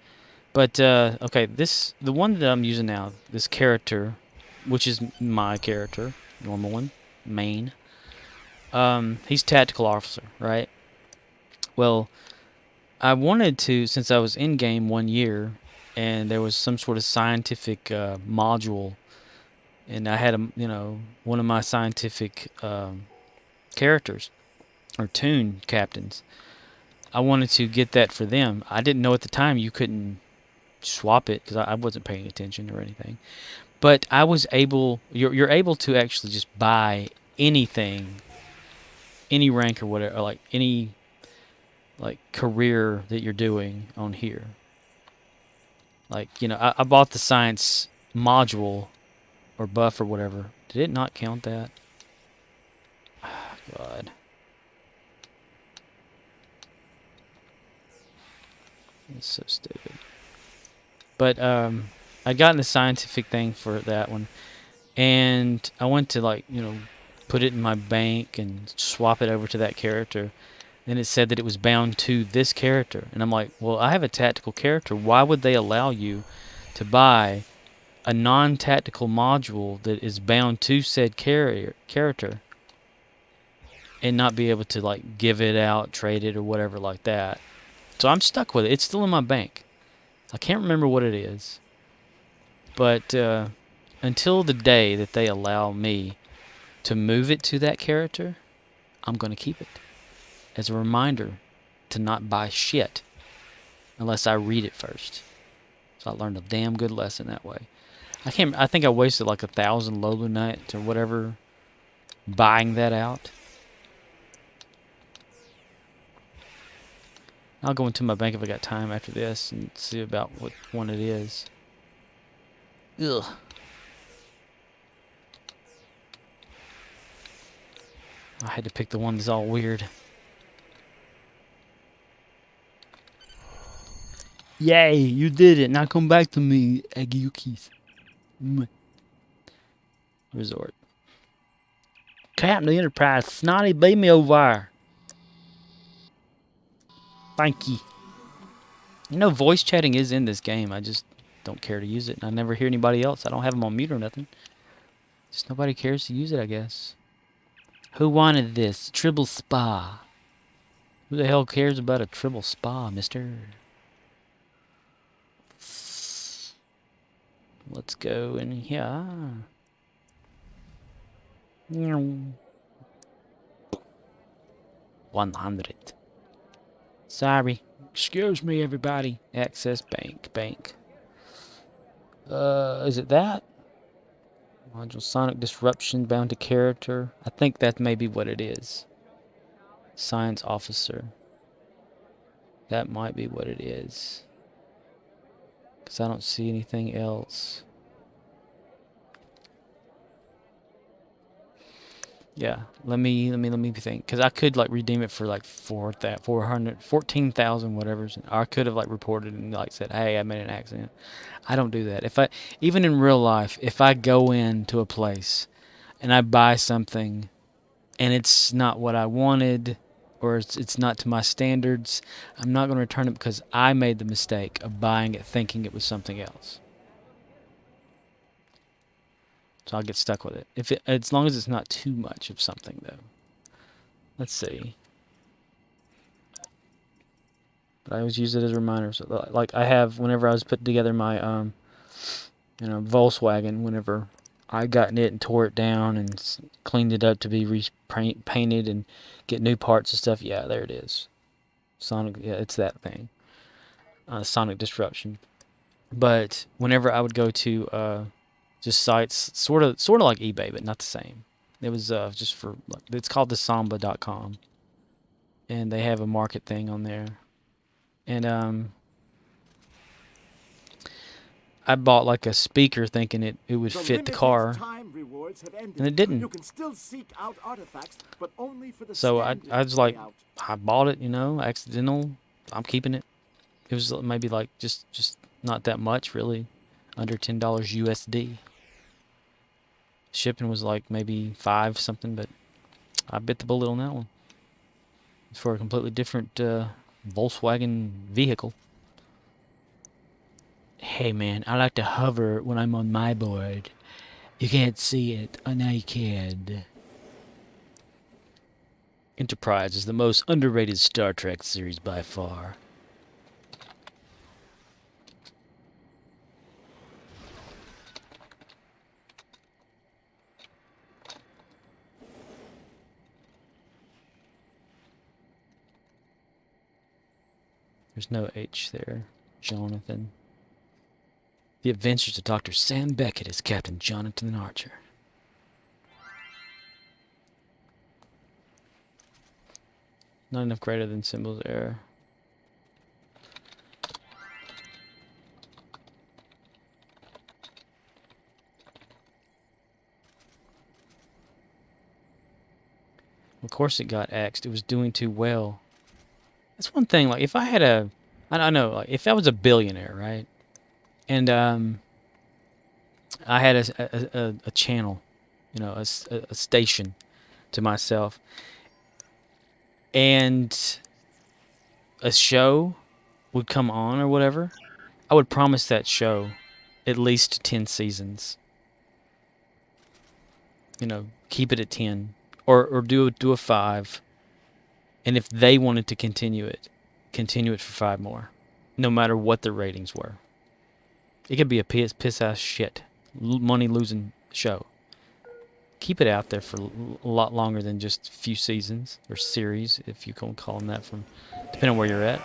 But, okay, the one that I'm using now, this character, which is my character, normal one, main, he's tactical officer, right? Well, I wanted to, since I was in game 1 year, and there was some sort of scientific module and I had one of my scientific characters or toon captains. I wanted to get that for them. I didn't know at the time you couldn't swap it because I wasn't paying attention or anything. But I was able. You're able to actually just buy anything, any rank or whatever, like any like career that you're doing on here. Like I bought the science module or buff or whatever. Did it not count that? God. It's so stupid. But I'd gotten the scientific thing for that one, and I went to put it in my bank and swap it over to that character. Then it said that it was bound to this character, and I'm like, well, I have a tactical character. Why would they allow you to buy a non-tactical module that is bound to said character and not be able to like give it out, trade it, or whatever like that? So I'm stuck with it. It's still in my bank. I can't remember what it is, but until the day that they allow me to move it to that character, I'm going to keep it as a reminder to not buy shit unless I read it first. So I learned a damn good lesson that way. I think I wasted like 1,000 Lohlunat or whatever buying that out. I'll go into my bank if I got time after this and see about what one it is. Ugh. I had to pick the one that's all weird. Yay, you did it. Now come back to me, Agyukis. Resort. Captain of the Enterprise, Snotty, beam me over. Thank you. Voice chatting is in this game. I just don't care to use it. And I never hear anybody else. I don't have them on mute or nothing. Just nobody cares to use it, I guess. Who wanted this? Tribble Spa. Who the hell cares about a Tribble Spa, mister? Let's go in here. 100. Sorry. Excuse me, everybody. Access bank. Is it that? Module Sonic Disruption bound to character. I think that may be what it is. Science Officer. That might be what it is. Because I don't see anything else. Yeah, let me think. Because I could like redeem it for like 14,000 whatever. I could have like reported and like said, hey, I made an accident. I don't do that. Even in real life, if I go into a place and I buy something and it's not what I wanted or it's not to my standards, I'm not going to return it because I made the mistake of buying it thinking it was something else. So I'll get stuck with it. As long as it's not too much of something, though. Let's see. But I always use it as a reminder. So, like I have whenever I was putting together my Volkswagen, whenever I got in it and tore it down and cleaned it up to be repainted and get new parts and stuff. Yeah, there it is. Sonic. Yeah, it's that thing. Sonic Disruption. But whenever I would go to just sites sort of like eBay, but not the same. It was just for it's called the Samba.com, and they have a market thing on there. And I bought like a speaker thinking it would fit the car, and it didn't. You can still seek out artifacts, but only for the So I was like, layout. I bought it, accidental. I'm keeping it. It was maybe like just not that much really, under $10 USD. Shipping was like maybe 5 something, but I bit the bullet on that one. It's for a completely different Volkswagen vehicle. Hey man, I like to hover when I'm on my board. You can't see it. Oh, now you can. Enterprise is the most underrated Star Trek series by far. There's no H there. Jonathan. The Adventures of Dr. Sam Beckett as Captain Jonathan Archer. Not enough greater than symbols error. Of course it got axed. It was doing too well. That's one thing. Like, if I had a... I don't know. Like, if I was a billionaire, right? And I had a channel, you know, a station to myself. And a show would come on or whatever. I would promise that show at least 10 seasons. You know, keep it at 10. Or do a 5. And if they wanted to continue it for 5 more. No matter what the ratings were. It could be a piss ass shit. Money losing show. Keep it out there for a lot longer than just a few seasons. Or series, if you can call them that, from depending on where you're at.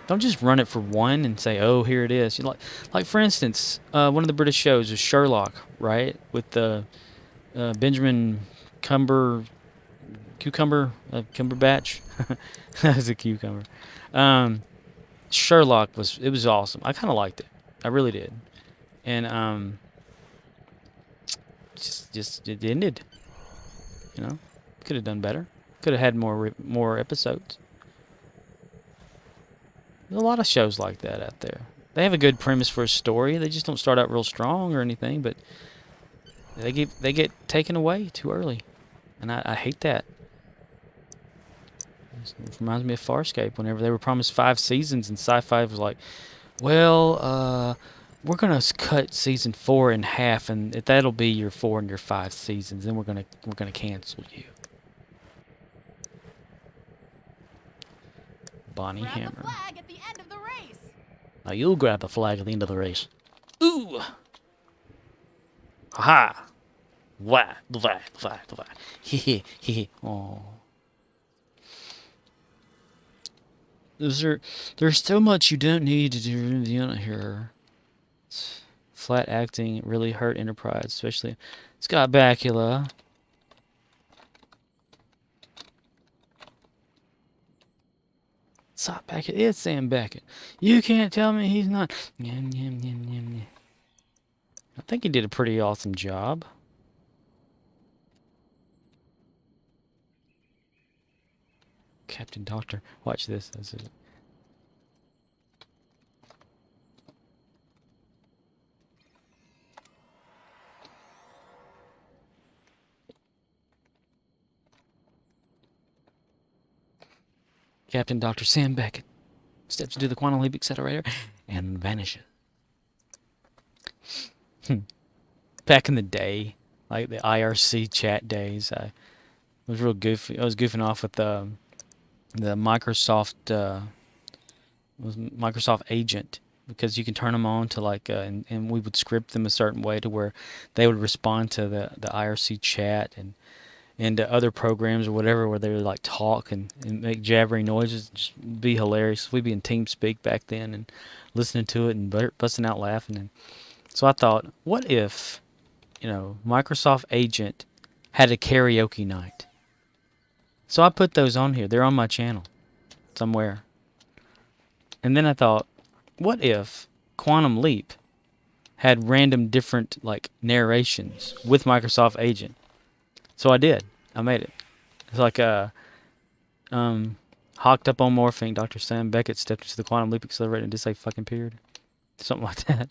Don't just run it for one and say, "Oh, here it is." You like for instance, one of the British shows is Sherlock, right? With the Benjamin Cumberbatch. That was a cucumber. Sherlock was awesome. I kind of liked it. I really did. And just it ended. You know, could have done better. Could have had more episodes. There's a lot of shows like that out there. They have a good premise for a story. They just don't start out real strong or anything, but they get taken away too early, and I hate that. It reminds me of Farscape. Whenever they were promised 5 seasons, and Sci-Fi was like, "Well, we're gonna cut season 4 in half, and that'll be your 4 and your 5 seasons. Then we're gonna cancel you." Bonnie Grab the Hammer. flag at the end of the race. Now you'll grab the flag at the end of the race. Ooh. Ha! Wah! Wah! Wah! Wah! Hee hee. Oh. There's so much you don't need to do here. Flat acting really hurt Enterprise, especially Scott Bakula. Scott Beckett, it's Sam Beckett. You can't tell me he's not. I think he did a pretty awesome job. Captain Doctor, watch this. This is. Captain Dr. Sam Beckett steps into the quantum leap accelerator and vanishes. Back in the day, like the IRC chat days, I was real goofy. I was goofing off with the Microsoft Microsoft Agent, because you can turn them on to like and we would script them a certain way to where they would respond to the IRC chat and other programs or whatever, where they would like talk and make jabbering noises. Just be hilarious. We'd be in TeamSpeak back then and listening to it and busting out laughing. And so I thought, what if, Microsoft Agent had a karaoke night? So I put those on here. They're on my channel somewhere. And then I thought, what if Quantum Leap had random different like narrations with Microsoft Agent? So I did. I made it. It's like hocked up on morphine. Dr. Sam Beckett stepped into the quantum leap accelerator and just say fucking period. Something like that.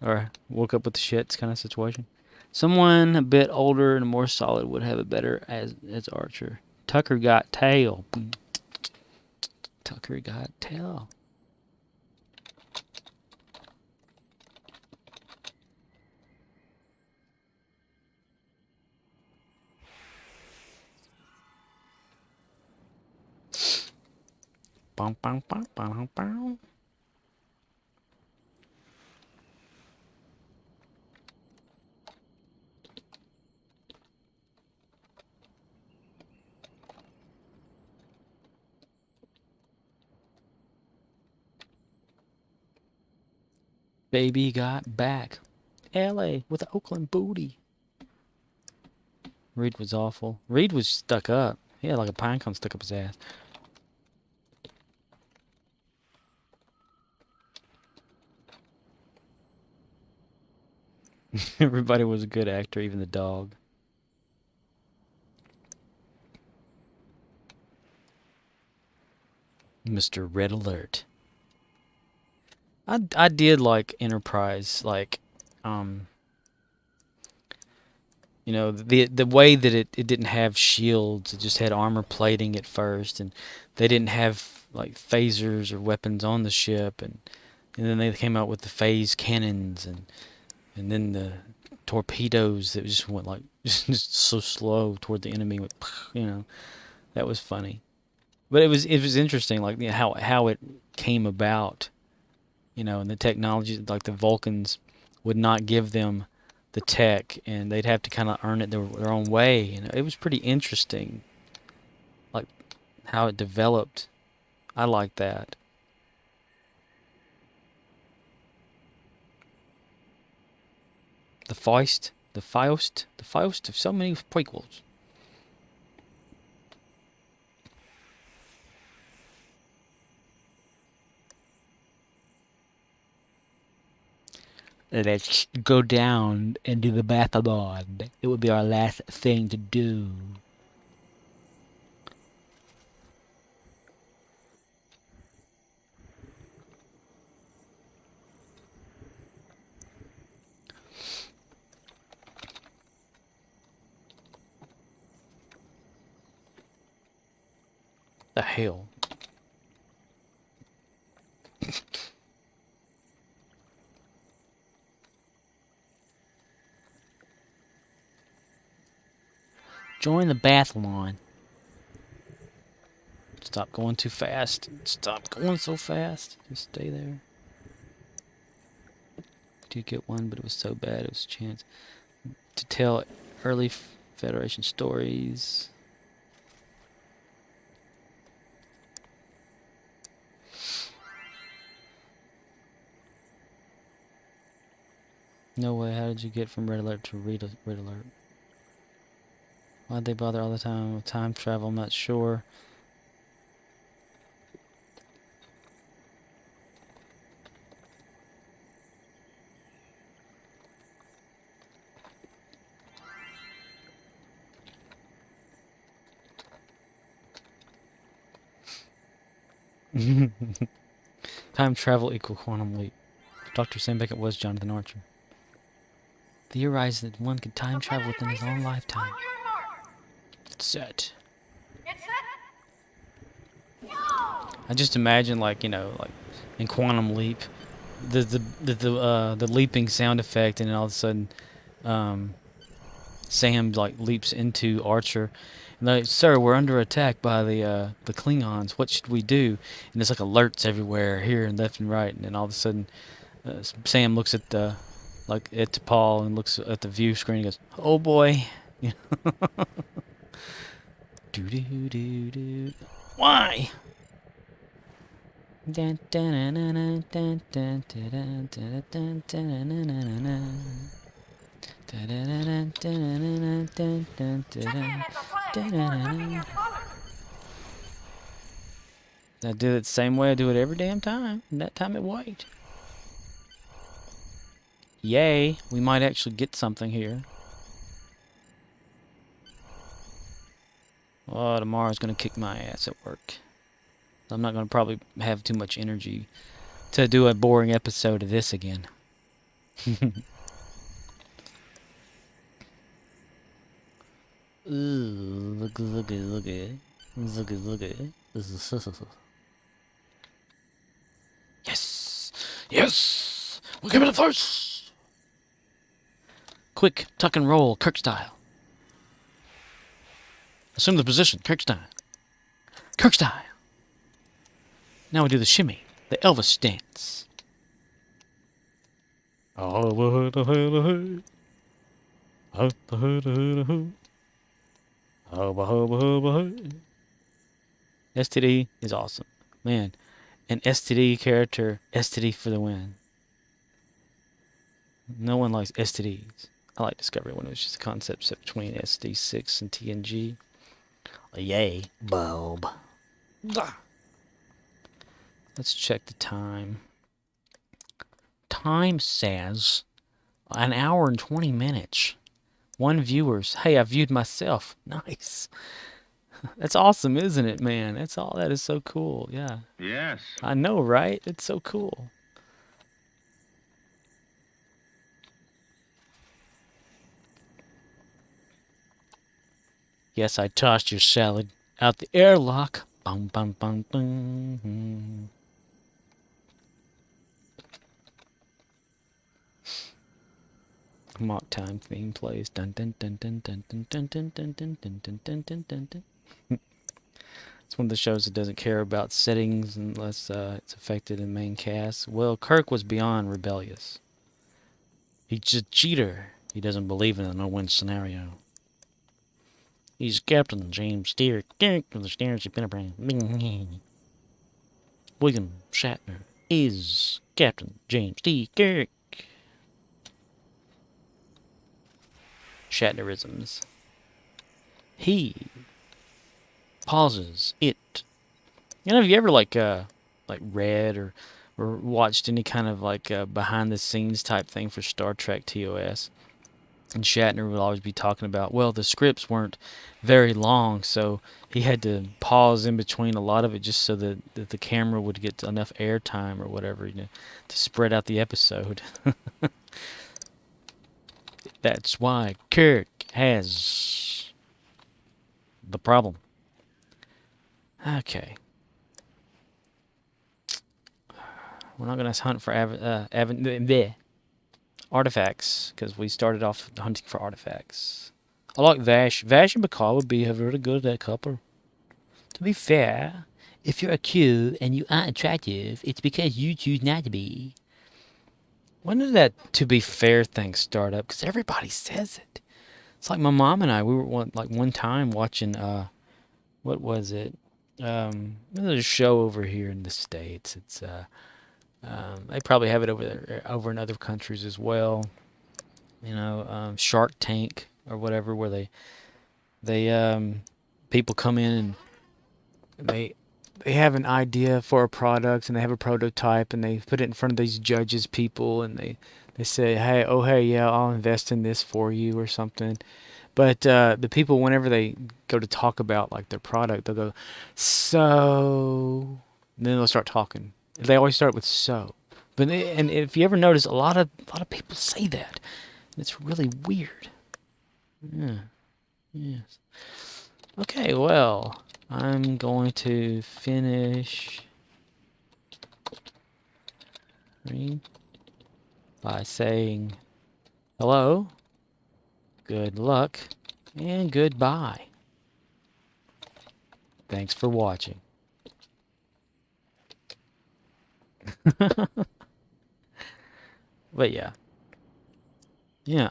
Or woke up with the shits kind of situation. Someone a bit older and more solid would have it better as Archer. Tucker got tail. Tucker got tail. Bum, bum, bum, bum, bum. Baby got back. LA with the Oakland booty. Reed was awful. Reed was stuck up. He had like a pine cone stuck up his ass. Everybody was a good actor, even the dog. Mr. Red Alert. I did like Enterprise, like, you know, the way that it didn't have shields, it just had armor plating at first, and they didn't have like phasers or weapons on the ship, and then they came out with the phase cannons, and then the torpedoes that just went like just so slow toward the enemy, with, you know, that was funny. But it was interesting, like, you know, how it came about, you know, and the technology, like the Vulcans would not give them the tech, and they'd have to kind of earn it their own way. And it was pretty interesting, like how it developed. I like that. The Faust of so many prequels. Let's go down and do the Biathlon. It would be our last thing to do. The hell? Join the Biathlon. Stop going too fast. Stop going so fast. Just stay there. Did get one, but it was so bad. It was a chance to tell early Federation stories. No way. How did you get from Red Alert to Red Alert? Why'd they bother all the time with time travel? I'm not sure. Time travel equal quantum leap. Dr. Sam Beckett was Jonathan Archer. Theorized that one could time travel within his own lifetime. On your mark. It's set. Get set. Go! I just imagine, like, you know, like in Quantum Leap, the leaping sound effect, and then all of a sudden, Sam like leaps into Archer, and like, "Sir, we're under attack by the Klingons. What should we do?" And there's like alerts everywhere, here and left and right, and then all of a sudden, Sam looks at Paul and looks at the view screen and goes, "Oh boy." Do do do do. Why? Dun, dun, dun, dun, dun, dun, dun, dun, dun, dun, Check in at the flag dun, before dun. clicking your color. I do it the same way I do it every damn time, and that time it worked. Yay, we might actually get something here. Oh, tomorrow's gonna kick my ass at work. I'm not gonna probably have too much energy to do a boring episode of this again. Ooh, look it. Yes! Yes! We'll give it a first! Quick, tuck and roll, Kirk style. Assume the position, Kirk style. Kirk style. Now we do the shimmy, the Elvis dance. STD is awesome. Man, an STD character, STD for the win. No one likes STDs. I like Discovery when it was just a concept set between SD6 and TNG. Yay, Bob. Let's check the time. Time says an hour and 20 minutes. 1 viewers. Hey, I viewed myself. Nice. That's awesome, isn't it, man? That is so cool. Yeah. Yes. I know, right? It's so cool. Yes, I tossed your salad out the airlock. Bum, bum, bum, bum. Mock time theme plays. Dun dun dun dun dun dun dun dun dun dun dun dun dun dun dun dun. It's one of the shows that doesn't care about settings unless it's affected in main cast. Well, Kirk was beyond rebellious. He's a cheater. He doesn't believe in a no-win scenario. He's Captain James Steer, of the Starship Enterprise. William Shatner is Captain James T. Kirk. Shatnerisms. He pauses it. Have you ever like read or watched any kind of like behind the scenes type thing for Star Trek TOS? And Shatner would always be talking about, well, the scripts weren't very long, so he had to pause in between a lot of it just so that the camera would get enough airtime or whatever, to spread out the episode. That's why Kirk has the problem. Okay. We're not going to hunt for artifacts, because we started off hunting for artifacts. I like Vash. Vash and Bakar would be a really good couple. To be fair, if you're a Q and you aren't attractive, it's because you choose not to be. When did that "to be fair" thing start up? Because everybody says it. It's like my mom and I. We were one time watching what was it? There's a show over here in the States. It's they probably have it over there, over in other countries as well. Shark Tank or whatever, where they people come in and they have an idea for a product and they have a prototype and they put it in front of these judges people and they say, hey, yeah, I'll invest in this for you or something. But the people, whenever they go to talk about like their product, they'll go, so, and then they'll start talking. They always start with "so." And if you ever notice, a lot of people say that. And it's really weird. Yeah. Yes. Okay, well, I'm going to finish by saying hello, good luck, and goodbye. Thanks for watching. But yeah. Yeah,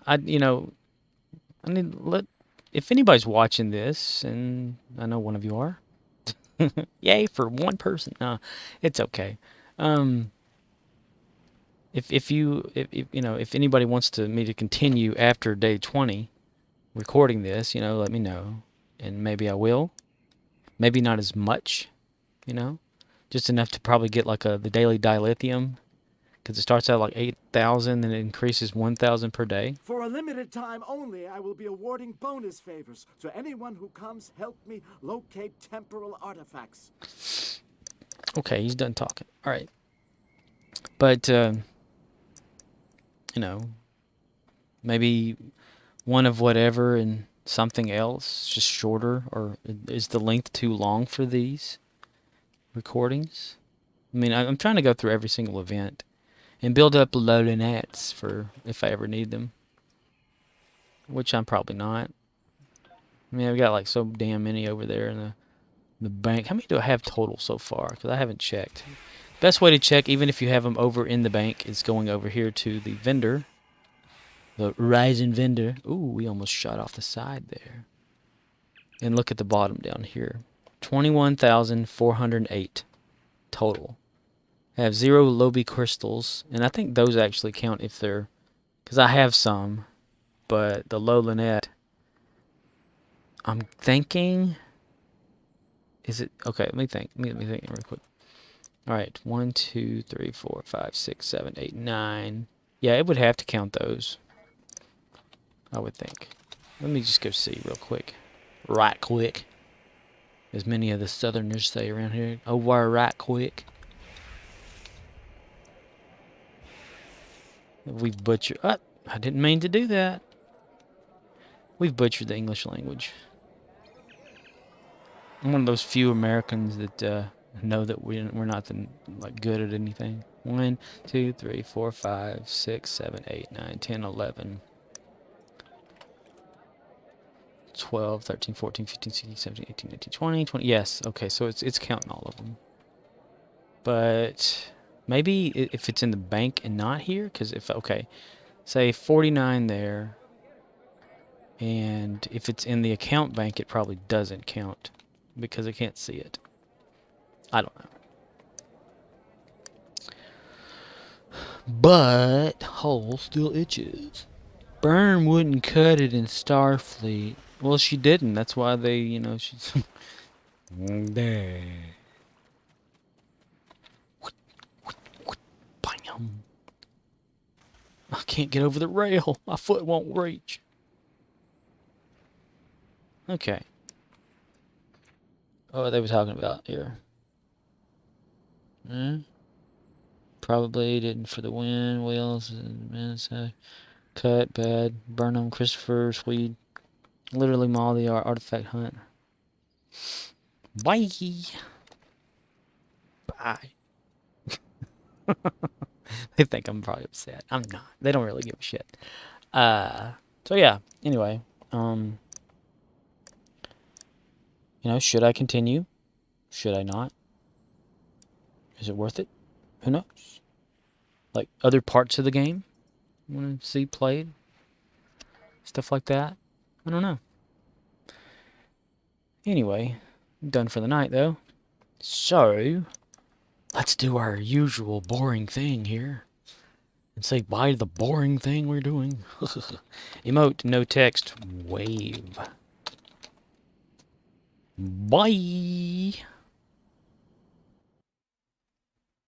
if anybody's watching this, and I know one of you are, yay for one person. No, it's okay. If anybody wants me to continue after day 20 recording this, let me know, and maybe I will. Maybe not as much, just enough to probably get like the daily dilithium, because it starts out like 8,000 and it increases 1,000 per day. For a limited time only, I will be awarding bonus favors to anyone who comes help me locate temporal artifacts. Okay, he's done talking. All right. But, maybe one of whatever and something else, just shorter, or is the length too long for these recordings? I mean, I'm trying to go through every single event and build up Lohlunats for if I ever need them, which I'm probably not. I mean, I've got like so damn many over there in the bank. How many do I have total so far? Because I haven't checked. Best way to check, even if you have them over in the bank, is going over here to the vendor. The Ryzen vendor. Ooh, we almost shot off the side there. And look at the bottom down here. 21,408 total. I have 0 Lobi crystals, and I think those actually count if they're Because I have some, but the Lohlunat, I'm thinking, is it, okay, let me think real quick. All right, 1, 2, 3, 4, 5, 6, 7, 8, 9. Yeah, it would have to count those, I would think. Let me just go see real quick. Right quick. As many of the Southerners say around here. Over right quick. We've butchered... I didn't mean to do that. We've butchered the English language. I'm one of those few Americans that know that we're not like good at anything. 1, 2, 3, 4, 5, 6, 7, 8, 9, 10, 11, 12, 13, 14, 15, 16, 17, 18, 19, 20, 20. Yes, okay, so it's counting all of them. But maybe if it's in the bank and not here, because if, okay, say 49 there, and if it's in the account bank, it probably doesn't count because I can't see it. I don't know. But hole still itches. Byrne wouldn't cut it in Starfleet. Well, she didn't. That's why they, you know, she's there. Bam. I can't get over the rail. My foot won't reach. Okay. Oh, they were talking about here. Probably didn't for the win. Wales and cut bad. Burnham, Christopher, Swede. Literally maul the artifact hunt. Bye. Bye. They think I'm probably upset. I'm not. They don't really give a shit. So yeah. Anyway, you know, should I continue? Should I not? Is it worth it? Who knows? Like other parts of the game, want to see played, stuff like that. I don't know. Anyway, I'm done for the night though. So let's do our usual boring thing here and say bye to the boring thing we're doing. Emote, no text, wave. Bye.